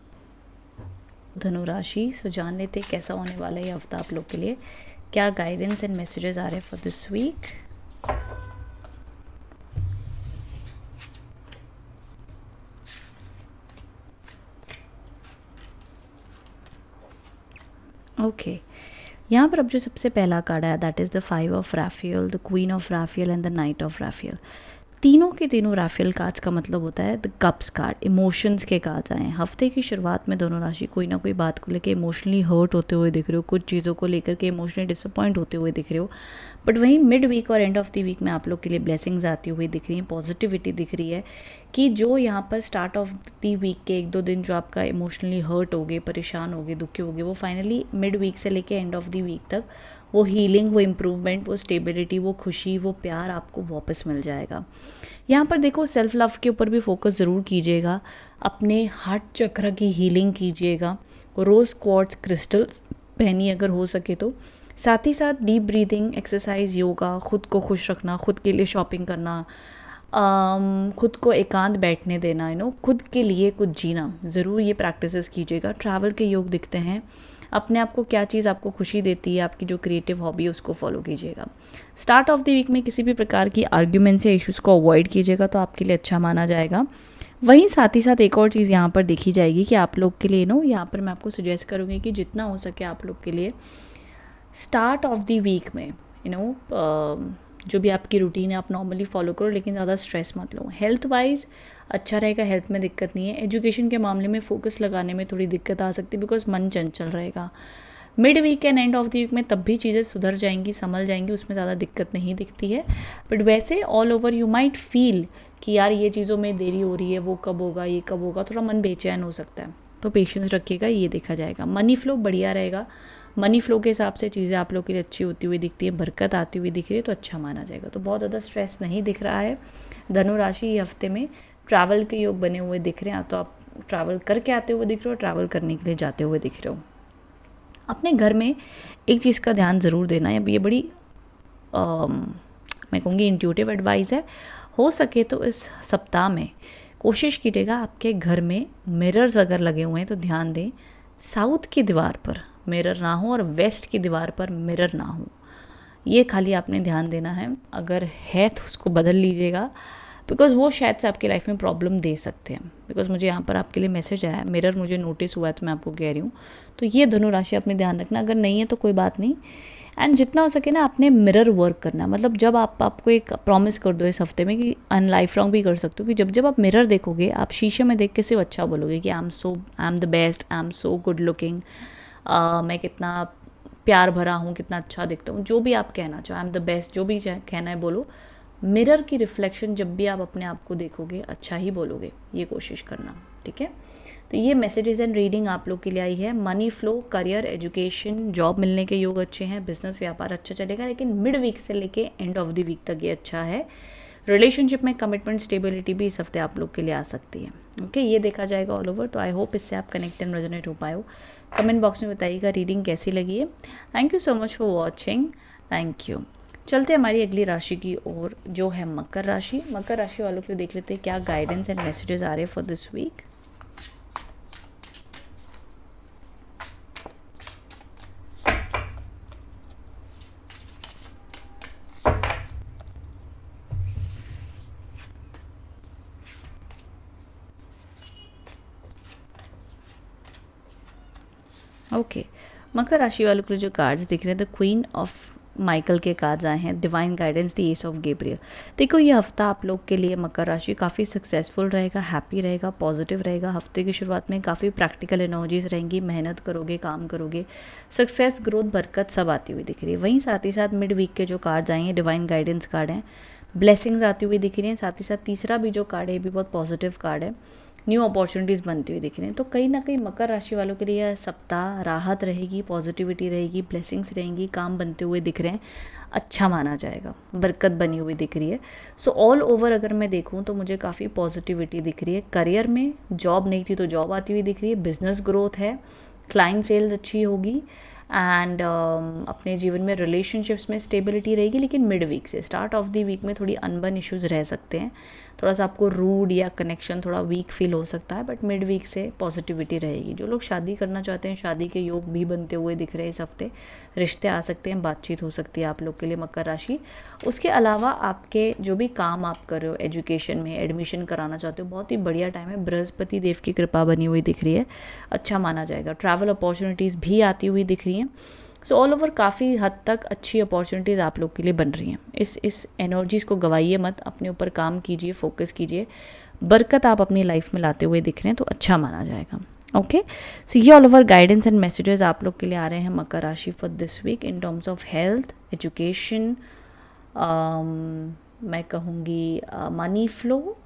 धनु राशि, सो जान लेते कैसा होने वाला है ये हफ्ता आप लोग के लिए, क्या गाइडेंस एंड मैसेजेस आ रहे हैं फॉर दिस वीक। ओके, यहाँ पर अब जो सबसे पहला कार्ड आया that is the 5 of Raphael, the queen of Raphael and the knight of Raphael. तीनों के तीनों राफेल कार्ड्स का मतलब होता है द कप्स कार्ड, इमोशंस के कार्ड्स आए हैं। हफ्ते की शुरुआत में दोनों राशि कोई ना कोई बात को लेकर इमोशनली हर्ट होते हुए दिख रहे हो, कुछ चीज़ों को लेकर के इमोशनली डिसअपॉइंट होते हुए दिख रहे हो, बट वहीं मिड वीक और एंड ऑफ द वीक में आप लोग के लिए ब्लेसिंग्स आती हुई दिख रही हैं, पॉजिटिविटी दिख रही है कि जो यहाँ पर स्टार्ट ऑफ द वीक के 1-2 दिन जो आपका इमोशनली हर्ट हो गए, परेशान हो गए, दुखी हो गए, वो फाइनली मिड वीक से लेके एंड ऑफ द वीक तक वो हीलिंग, वो इम्प्रूवमेंट, वो स्टेबिलिटी, वो खुशी, वो प्यार आपको वापस मिल जाएगा। यहाँ पर देखो सेल्फ लव के ऊपर भी फोकस ज़रूर कीजिएगा, अपने हार्ट चक्र की हीलिंग कीजिएगा, रोज़ क्वार्ट्ज क्रिस्टल्स पहनिए अगर हो सके तो। साथ ही साथ डीप ब्रीदिंग, एक्सरसाइज, योगा, खुद को खुश रखना, खुद के लिए शॉपिंग करना, खुद को एकांत बैठने देना, खुद के लिए कुछ जीना, ज़रूर ये प्रैक्टिसेस कीजिएगा। ट्रैवल के योग दिखते हैं, अपने आप को क्या चीज़ आपको खुशी देती है, आपकी जो क्रिएटिव हॉबी है उसको फॉलो कीजिएगा। स्टार्ट ऑफ द वीक में किसी भी प्रकार की आर्ग्यूमेंट्स या इश्यूज़ को अवॉइड कीजिएगा तो आपके लिए अच्छा माना जाएगा। वहीं साथ ही साथ एक और चीज़ यहाँ पर देखी जाएगी कि आप लोग के लिए यहाँ पर मैं आपको सजेस्ट करूँगी कि जितना हो सके आप लोग के लिए स्टार्ट ऑफ द वीक में जो भी आपकी रूटीन है आप नॉर्मली फॉलो करो, लेकिन ज़्यादा स्ट्रेस मत लो। हेल्थ वाइज अच्छा रहेगा, हेल्थ में दिक्कत नहीं है। एजुकेशन के मामले में फोकस लगाने में थोड़ी दिक्कत आ सकती है बिकॉज मन चंचल रहेगा। Mid week end end of the week में तब भी चीज़ें सुधर जाएंगी, संभल जाएंगी, उसमें ज़्यादा दिक्कत नहीं दिखती है। बट वैसे all over you might feel कि यार ये चीज़ों में देरी हो रही है, वो कब होगा, ये कब होगा, थोड़ा मन बेचैन हो सकता है, तो पेशेंस रखिएगा, ये देखा जाएगा। मनी फ्लो बढ़िया रहेगा, मनी फ्लो के हिसाब से चीज़ें आप लोग के लिए अच्छी होती हुई दिखती है, बरकत आती हुई दिख रही है, तो अच्छा माना जाएगा। तो बहुत ज़्यादा स्ट्रेस नहीं दिख रहा है। धनु राशि ये हफ्ते में ट्रैवल के योग बने हुए दिख रहे हैं, तो आप ट्रैवल करके आते हुए दिख रहे हो, ट्रैवल करने के लिए जाते हुए दिख रहे हो। अपने घर में एक चीज़ का ध्यान ज़रूर देना है, अब ये बड़ी मैं कहूँगी इंट्यूटिव एडवाइस है, हो सके तो इस सप्ताह में कोशिश कीजिएगा आपके घर में मिरर्स अगर लगे हुए हैं तो ध्यान दें साउथ की दीवार पर मिरर ना हो और वेस्ट की दीवार पर मिरर ना हो, ये खाली आपने ध्यान देना है। अगर है तो उसको बदल लीजिएगा, बिकॉज वो शायद से आपकी लाइफ में प्रॉब्लम दे सकते हैं। बिकॉज मुझे यहाँ पर आपके लिए मैसेज आया है, मिरर मुझे नोटिस हुआ है तो मैं आपको कह रही हूँ। तो ये धनु राशि अपने ध्यान रखना, अगर नहीं है तो कोई बात नहीं। एंड जितना हो सके ना आपने मिरर वर्क करना, मतलब जब आपको एक प्रॉमिस कर दो इस हफ्ते में कि अन लाइफ लॉन्ग भी कर सकते हो कि जब आप मिरर देखोगे आप शीशे में देख के सिर्फ अच्छा बोलोगे कि I am the best, I am so good looking, मैं कितना प्यार भरा हूँ, कितना अच्छा दिखता हूँ, जो भी आप कहना चाहो, आई एम द बेस्ट, जो भी कहना है बोलो। मिरर की रिफ्लेक्शन जब भी आप अपने आप को देखोगे अच्छा ही बोलोगे, ये कोशिश करना, ठीक है। तो ये मैसेजेस एंड रीडिंग आप लोग के लिए आई है। Money flow, career, education, job मिलने के योग अच्छे हैं, बिजनेस व्यापार अच्छा चलेगा, लेकिन मिड वीक से लेके एंड ऑफ द वीक तक ये अच्छा है। रिलेशनशिप में कमिटमेंट, स्टेबिलिटी भी इस हफ्ते आप लोग के लिए आ सकती है। ओके, ये देखा जाएगा ऑल ओवर। तो आई होप इससे आप कनेक्ट एंड रेजोनेट हो पाए हो। कमेंट बॉक्स में बताइएगा रीडिंग कैसी लगी है। Thank you so much for watching, thank you. चलते हैं हमारी अगली राशि की ओर, जो है मकर राशि। मकर राशि वालों के लिए देख लेते हैं क्या गाइडेंस एंड मैसेजेस आ रहे हैं फॉर दिस वीक। ओके, मकर राशि वालों के लिए जो कार्ड्स दिख रहे हैं, द क्वीन ऑफ माइकल के कार्ड्स आए हैं, divine guidance, the S of Gabriel. देखो ये हफ्ता आप लोग के लिए मकर राशि काफ़ी सक्सेसफुल रहेगा, हैप्पी रहेगा, पॉजिटिव रहेगा। हफ्ते की शुरुआत में काफ़ी प्रैक्टिकल एनर्जीज रहेंगी, मेहनत करोगे, काम करोगे, सक्सेस, ग्रोथ, बरकत सब आती हुई दिख रही है। वहीं साथ ही साथ मिड वीक के जो कार्ड्स आए हैं, डिवाइन गाइडेंस कार्ड हैं, ब्लेसिंग्स आती हुई दिख रही हैं। साथ ही साथ तीसरा भी जो कार्ड है ये भी बहुत पॉजिटिव कार्ड है, न्यू अपॉर्चुनिटीज़ बनती हुई दिख रही हैं। तो कहीं ना कहीं मकर राशि वालों के लिए यह सप्ताह राहत रहेगी, पॉजिटिविटी रहेगी, ब्लेसिंग्स रहेंगी, काम बनते हुए दिख रहे हैं, अच्छा माना जाएगा, बरकत बनी हुई दिख रही है। सो ऑल ओवर अगर मैं देखूं तो मुझे काफ़ी पॉजिटिविटी दिख रही है। करियर में जॉब नहीं थी तो जॉब आती हुई दिख रही है, बिजनेस ग्रोथ है, क्लाइंट सेल्स अच्छी होगी, एंड अपने जीवन में रिलेशनशिप्स में स्टेबिलिटी रहेगी। लेकिन मिड वीक से स्टार्ट ऑफ द वीक में थोड़ी अनबन इश्यूज़ रह सकते हैं, थोड़ा सा आपको रूड या कनेक्शन थोड़ा वीक फील हो सकता है, बट मिड वीक से पॉजिटिविटी रहेगी। जो लोग शादी करना चाहते हैं, शादी के योग भी बनते हुए दिख रहे हैं इस हफ्ते, रिश्ते आ सकते हैं, बातचीत हो सकती है आप लोग के लिए मकर राशि। उसके अलावा आपके जो भी काम आप कर रहे हो, एजुकेशन में एडमिशन कराना चाहते हो, बहुत ही बढ़िया टाइम है, बृहस्पति देव की कृपा बनी हुई दिख रही है, अच्छा माना जाएगा। ट्रैवल अपॉर्चुनिटीज़ भी आती हुई दिख रही हैं। सो ऑल ओवर काफ़ी हद तक अच्छी अपॉर्चुनिटीज़ आप लोग के लिए बन रही हैं। इस एनर्जीज़ को गवाइए मत, अपने ऊपर काम कीजिए, फोकस कीजिए, बरकत आप अपनी लाइफ में लाते हुए दिख रहे हैं तो अच्छा माना जाएगा। ओके, सो ये all over guidance and messages आप लोग के लिए आ रहे हैं मकर राशि for this week in terms of health, education, मैं कहूँगी मनी फ्लो,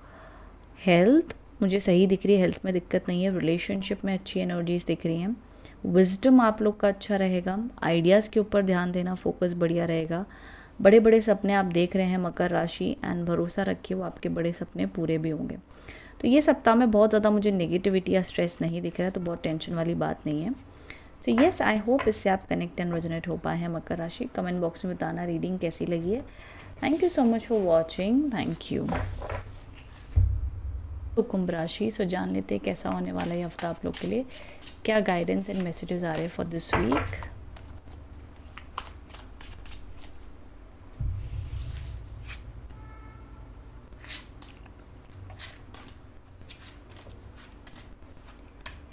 हेल्थ मुझे सही दिख रही है, हेल्थ में दिक्कत नहीं है, रिलेशनशिप में अच्छी एनर्जीज दिख रही हैं, विजडम आप लोग का अच्छा रहेगा, आइडियाज़ के ऊपर ध्यान देना, फोकस बढ़िया रहेगा, बड़े बड़े सपने आप देख रहे हैं मकर राशि, एंड भरोसा रखिए वो आपके बड़े सपने पूरे भी होंगे। तो ये सप्ताह में बहुत ज़्यादा मुझे नेगेटिविटी या स्ट्रेस नहीं दिख रहा है, तो बहुत टेंशन वाली बात नहीं है। सो येस, आई होप इससे आप कनेक्ट एंड रेजोनेट हो पाए हैं मकर राशि। कमेंट बॉक्स में बताना रीडिंग कैसी लगी है। Thank you so much for watching, thank you. तो कुंभ राशि, सो जान लेते हैं कैसा होने वाला है हफ्ता आप लोग के लिए, क्या गाइडेंस एंड मैसेजेस आ रहे हैं फॉर दिस वीक।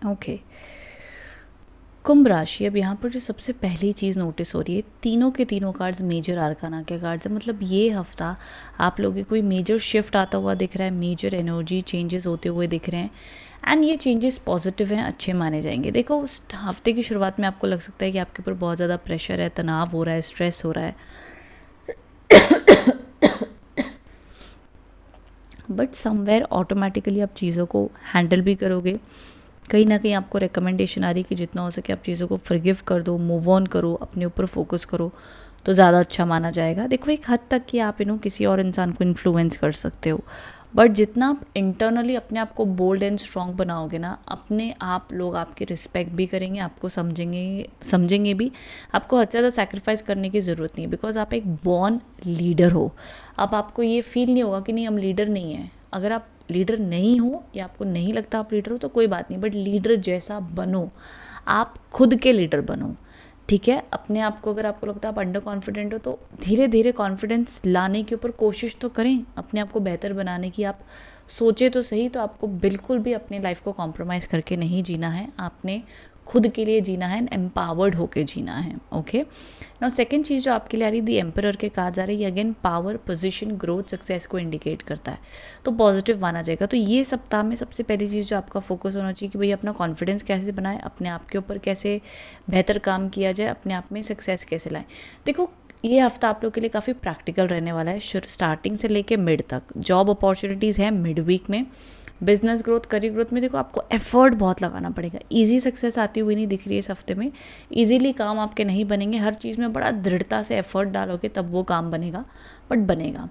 ओके, कुंभ राशि, अब यहाँ पर जो सबसे पहली चीज़ नोटिस हो रही है, तीनों के तीनों कार्ड्स मेजर आर्काना के कार्ड्स हैं। मतलब ये हफ्ता आप लोगों की कोई मेजर शिफ्ट आता हुआ दिख रहा है, मेजर एनर्जी चेंजेस होते हुए दिख रहे हैं, एंड ये चेंजेस पॉजिटिव हैं, अच्छे माने जाएंगे। देखो उस हफ्ते की शुरुआत में आपको लग सकता है कि आपके ऊपर बहुत ज़्यादा प्रेशर है, तनाव हो रहा है, स्ट्रेस हो रहा है, बट समवेयर ऑटोमेटिकली आप चीज़ों को हैंडल भी करोगे। कहीं ना कहीं आपको रिकमेंडेशन आ रही है कि जितना हो सके आप चीज़ों को फॉरगिव कर दो, मूव ऑन करो, अपने ऊपर फोकस करो, तो ज़्यादा अच्छा माना जाएगा। देखो एक हद तक कि आप किसी और इंसान को इन्फ्लुएंस कर सकते हो, बट जितना आप इंटरनली अपने आप को बोल्ड एंड स्ट्रॉन्ग बनाओगे ना, अपने आप लोग आपकी रिस्पेक्ट भी करेंगे, आपको समझेंगे भी। आपको हद से ज़्यादा सैक्रिफाइस करने की ज़रूरत नहीं है, बिकॉज आप एक बॉर्न लीडर हो। अब आपको ये फील नहीं होगा कि नहीं हम लीडर नहीं हैं। अगर आप लीडर नहीं हो या आपको नहीं लगता आप लीडर हो तो कोई बात नहीं, बट लीडर जैसा बनो, आप खुद के लीडर बनो, ठीक है। अपने आप को अगर आपको लगता है आप अंडर कॉन्फिडेंट हो तो धीरे धीरे कॉन्फिडेंस लाने के ऊपर कोशिश तो करें, अपने आप को बेहतर बनाने की आप सोचे तो सही। तो आपको बिल्कुल भी अपनी लाइफ को कॉम्प्रोमाइज़ करके नहीं जीना है, आपने खुद के लिए जीना है एंड एम्पावर्ड होके जीना है। ओके, नाउ सेकंड चीज़ जो आपके लिए आ रही दी एम्परर के कार्ड्स आ रही है, again power, position, growth, success को इंडिकेट करता है, तो पॉजिटिव माना जाएगा। तो ये सप्ताह में सबसे पहली चीज़ जो आपका फोकस होना चाहिए कि भाई अपना कॉन्फिडेंस कैसे बनाए, अपने आप के ऊपर कैसे बेहतर काम किया जाए, अपने आप में सक्सेस कैसे लाएं। देखो ये हफ्ता आप लोग के लिए काफ़ी प्रैक्टिकल रहने वाला है, स्टार्टिंग से लेके मिड तक। जॉब अपॉर्चुनिटीज़ है मिड वीक में। बिजनेस ग्रोथ, करियर ग्रोथ में देखो आपको एफर्ट बहुत लगाना पड़ेगा। इजी सक्सेस आती हुई नहीं दिख रही है इस हफ्ते में। इजीली काम आपके नहीं बनेंगे, हर चीज़ में बड़ा दृढ़ता से एफर्ट डालोगे तब वो काम बनेगा, बट बनेगा।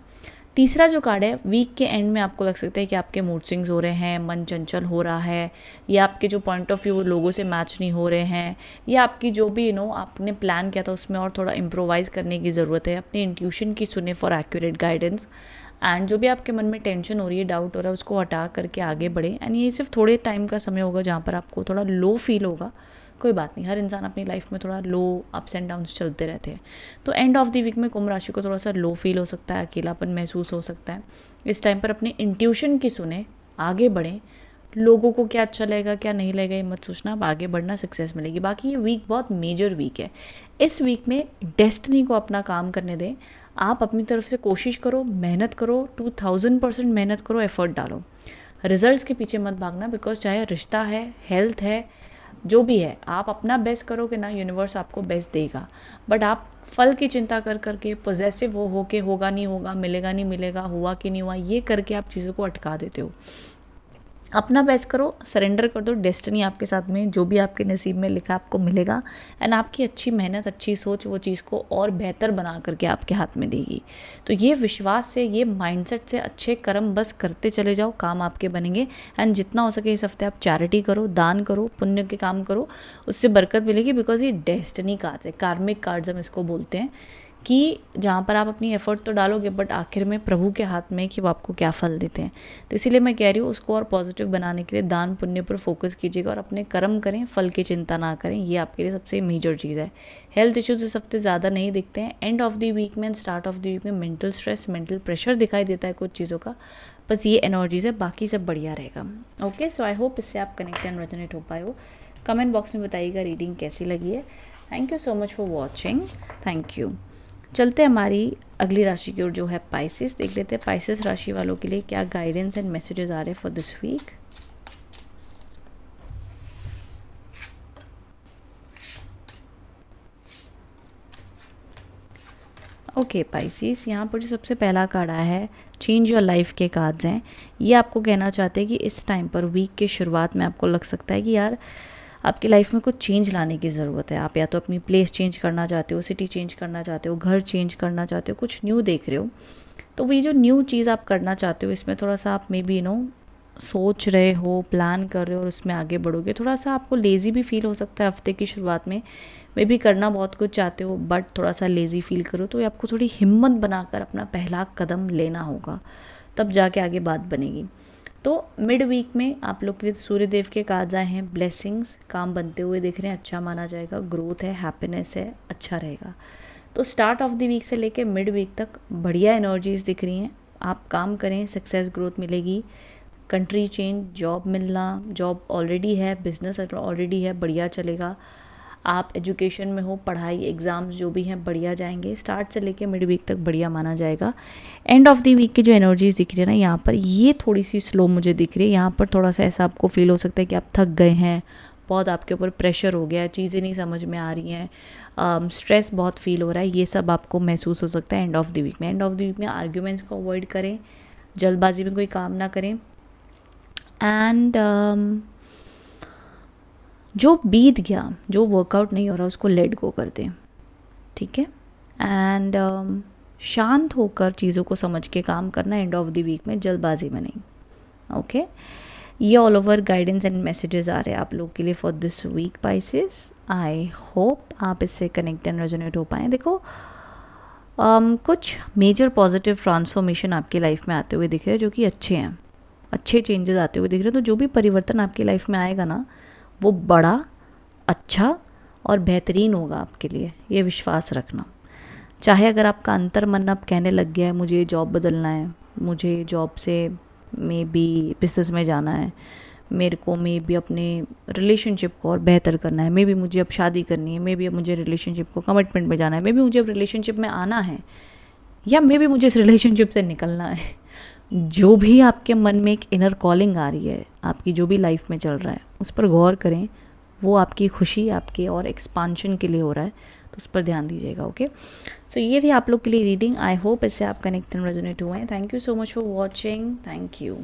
तीसरा जो कार्ड है, वीक के एंड में आपको लग सकता है कि आपके मूड स्विंग्स हो रहे हैं, मन चंचल हो रहा है, या आपके जो पॉइंट ऑफ व्यू लोगों से मैच नहीं हो रहे हैं, या आपकी जो भी आपने प्लान किया था उसमें और थोड़ा इम्प्रोवाइज़ करने की ज़रूरत है। अपने इंट्यूशन की सुने फॉर एक्यूरेट गाइडेंस। एंड जो भी आपके मन में टेंशन हो रही है, डाउट हो रहा है, उसको हटा करके आगे बढ़े। एंड ये सिर्फ थोड़े टाइम का समय होगा जहाँ पर आपको थोड़ा लो फील होगा। कोई बात नहीं, हर इंसान अपनी लाइफ में थोड़ा लो अप्स एंड डाउन्स चलते रहते हैं। तो एंड ऑफ द वीक में कुंभ राशि को थोड़ा सा लो फील हो सकता है, अकेलापन महसूस हो सकता है। इस टाइम पर अपने इंट्यूशन की सुने, आगे बढ़ें। लोगों को क्या अच्छा लगेगा क्या नहीं लगेगा ये मत सोचना, आप आगे बढ़ना, सक्सेस मिलेगी। बाकी ये वीक बहुत मेजर वीक है। इस वीक में डेस्टिनी को अपना काम करने दें। आप अपनी तरफ से कोशिश करो, मेहनत करो, 2000% मेहनत करो, एफर्ट डालो। रिजल्ट्स के पीछे मत भागना, बिकॉज चाहे रिश्ता है, हेल्थ है, जो भी है, आप अपना बेस्ट करोगे ना, यूनिवर्स आपको बेस्ट देगा। बट आप फल की चिंता कर करके पॉजेसिव हो के होगा नहीं होगा, मिलेगा नहीं मिलेगा, हुआ कि नहीं हुआ, ये करके आप चीज़ों को अटका देते हो। अपना बेस्ट करो, सरेंडर कर दो। डेस्टिनी आपके साथ में, जो भी आपके नसीब में लिखा आपको मिलेगा। एंड आपकी अच्छी मेहनत, अच्छी सोच वो चीज़ को और बेहतर बना करके आपके हाथ में देगी। तो ये विश्वास से, ये माइंडसेट से अच्छे कर्म बस करते चले जाओ, काम आपके बनेंगे। एंड जितना हो सके इस हफ्ते आप चैरिटी करो, दान करो, पुण्य के काम करो, उससे बरकत मिलेगी। बिकॉज ये डेस्टिनी कार्ड्स है, कार्मिक कार्ड्स हम इसको बोलते हैं, कि जहाँ पर आप अपनी एफर्ट तो डालोगे बट आखिर में प्रभु के हाथ में कि वो आपको क्या फल देते हैं। तो इसीलिए मैं कह रही हूँ, उसको और पॉजिटिव बनाने के लिए दान पुण्य पर फोकस कीजिएगा और अपने कर्म करें, फल की चिंता ना करें। ये आपके लिए सबसे मेजर चीज़ है। हेल्थ इश्यूज इस हफ्ते ज़्यादा नहीं दिखते हैं। एंड ऑफ द वीक में, स्टार्ट ऑफ द वीक में मेंटल स्ट्रेस, मेंटल प्रेशर दिखाई देता है कुछ चीज़ों का। बस ये एनर्जीज है, बाकी सब बढ़िया रहेगा। ओके, सो आई होप इससे आप कनेक्ट एंड रेजोनेट हो पाए हो। कमेंट बॉक्स में बताइएगा रीडिंग कैसी लगी है। Thank you so much for watching. Thank you. चलते हमारी अगली राशि की ओर, जो है पाइसेस। देख लेते हैं पाइसेस राशि वालों के लिए क्या गाइडेंस एंड मैसेजेस आ रहे हैं for this week. Okay Pisces, यहाँ पर जो सबसे पहला कार्ड आया है, चेंज योर लाइफ के कार्ड्स हैं। ये आपको कहना चाहते हैं कि इस टाइम पर, वीक के शुरुआत में, आपको लग सकता है कि यार आपकी लाइफ में कुछ चेंज लाने की ज़रूरत है। आप या तो अपनी प्लेस चेंज करना चाहते हो, सिटी चेंज करना चाहते हो, घर चेंज करना चाहते हो, कुछ न्यू देख रहे हो। तो वो ये जो न्यू चीज़ आप करना चाहते हो, इसमें थोड़ा सा आप मे बी सोच रहे हो, प्लान कर रहे हो और उसमें आगे बढ़ोगे। थोड़ा सा आपको लेज़ी भी फील हो सकता है हफ्ते की शुरुआत में। मे बी करना बहुत कुछ चाहते हो बट थोड़ा सा लेज़ी फील करो, तो आपको थोड़ी हिम्मत बनाकर अपना पहला कदम लेना होगा, तब जाके आगे बात बनेगी। तो मिड वीक में आप लोग के लिए सूर्यदेव के कार्ड्स आए हैं, ब्लेसिंग्स, काम बनते हुए दिख रहे हैं, अच्छा माना जाएगा, ग्रोथ है, हैप्पीनेस है, अच्छा रहेगा। तो स्टार्ट ऑफ द वीक से लेके मिड वीक तक बढ़िया एनर्जीज दिख रही हैं। आप काम करें, सक्सेस ग्रोथ मिलेगी। कंट्री चेंज, जॉब मिलना, जॉब ऑलरेडी है, बिजनेस ऑलरेडी है, बढ़िया चलेगा। आप एजुकेशन में हो, पढ़ाई, एग्ज़ाम्स जो भी हैं बढ़िया जाएंगे। स्टार्ट से लेके मिड वीक तक बढ़िया माना जाएगा। एंड ऑफ द वीक की जो एनर्जीज दिख रही है ना, यहाँ पर ये थोड़ी सी स्लो मुझे दिख रही है। यहाँ पर थोड़ा सा ऐसा आपको फील हो सकता है कि आप थक गए हैं, बहुत आपके ऊपर प्रेशर हो गया है, चीज़ें नहीं समझ में आ रही हैं, स्ट्रेस बहुत फील हो रहा है, ये सब आपको महसूस हो सकता है एंड ऑफ द वीक में। एंड ऑफ द वीक में आर्ग्यूमेंट्स को अवॉइड करें, जल्दबाजी में कोई काम ना करें। एंड जो बीत गया, जो वर्कआउट नहीं हो रहा, उसको लेट गो कर दें, ठीक है। एंड शांत होकर चीज़ों को समझ के काम करना एंड ऑफ द वीक में, जल्दबाजी में नहीं। ओके, ये all over guidance and messages आ रहे हैं आप लोग के लिए for this week Pisces. I hope आप इससे कनेक्ट एंड रेजोनेट हो पाएँ। देखो कुछ मेजर पॉजिटिव ट्रांसफॉर्मेशन आपकी लाइफ में आते हुए दिख रहे हैं, जो कि अच्छे हैं, अच्छे चेंजेस आते हुए दिख रहे हैं। तो जो भी परिवर्तन आपकी लाइफ में आएगा ना, वो बड़ा, अच्छा और बेहतरीन होगा आपके लिए, ये विश्वास रखना। चाहे अगर आपका अंतर मन अब कहने लग गया है मुझे जॉब बदलना है, मुझे जॉब से मे बी बिजनेस में जाना है, मेरे को मे बी अपने रिलेशनशिप को और बेहतर करना है, मे बी मुझे अब शादी करनी है, मे बी अब मुझे रिलेशनशिप को कमिटमेंट में जाना है, मे बी मुझे अब रिलेशनशिप में आना है, या मे बी मुझे इस रिलेशनशिप से निकलना है। जो भी आपके मन में एक इनर कॉलिंग आ रही है, आपकी जो भी लाइफ में चल रहा है, उस पर गौर करें। वो आपकी खुशी, आपके और एक्सपांशन के लिए हो रहा है, तो उस पर ध्यान दीजिएगा। ओके, सो ये थी आप लोग के लिए रीडिंग। आई होप इससे आप कनेक्ट एंड रेजोनेट हुए हैं। Thank you so much for watching. Thank you.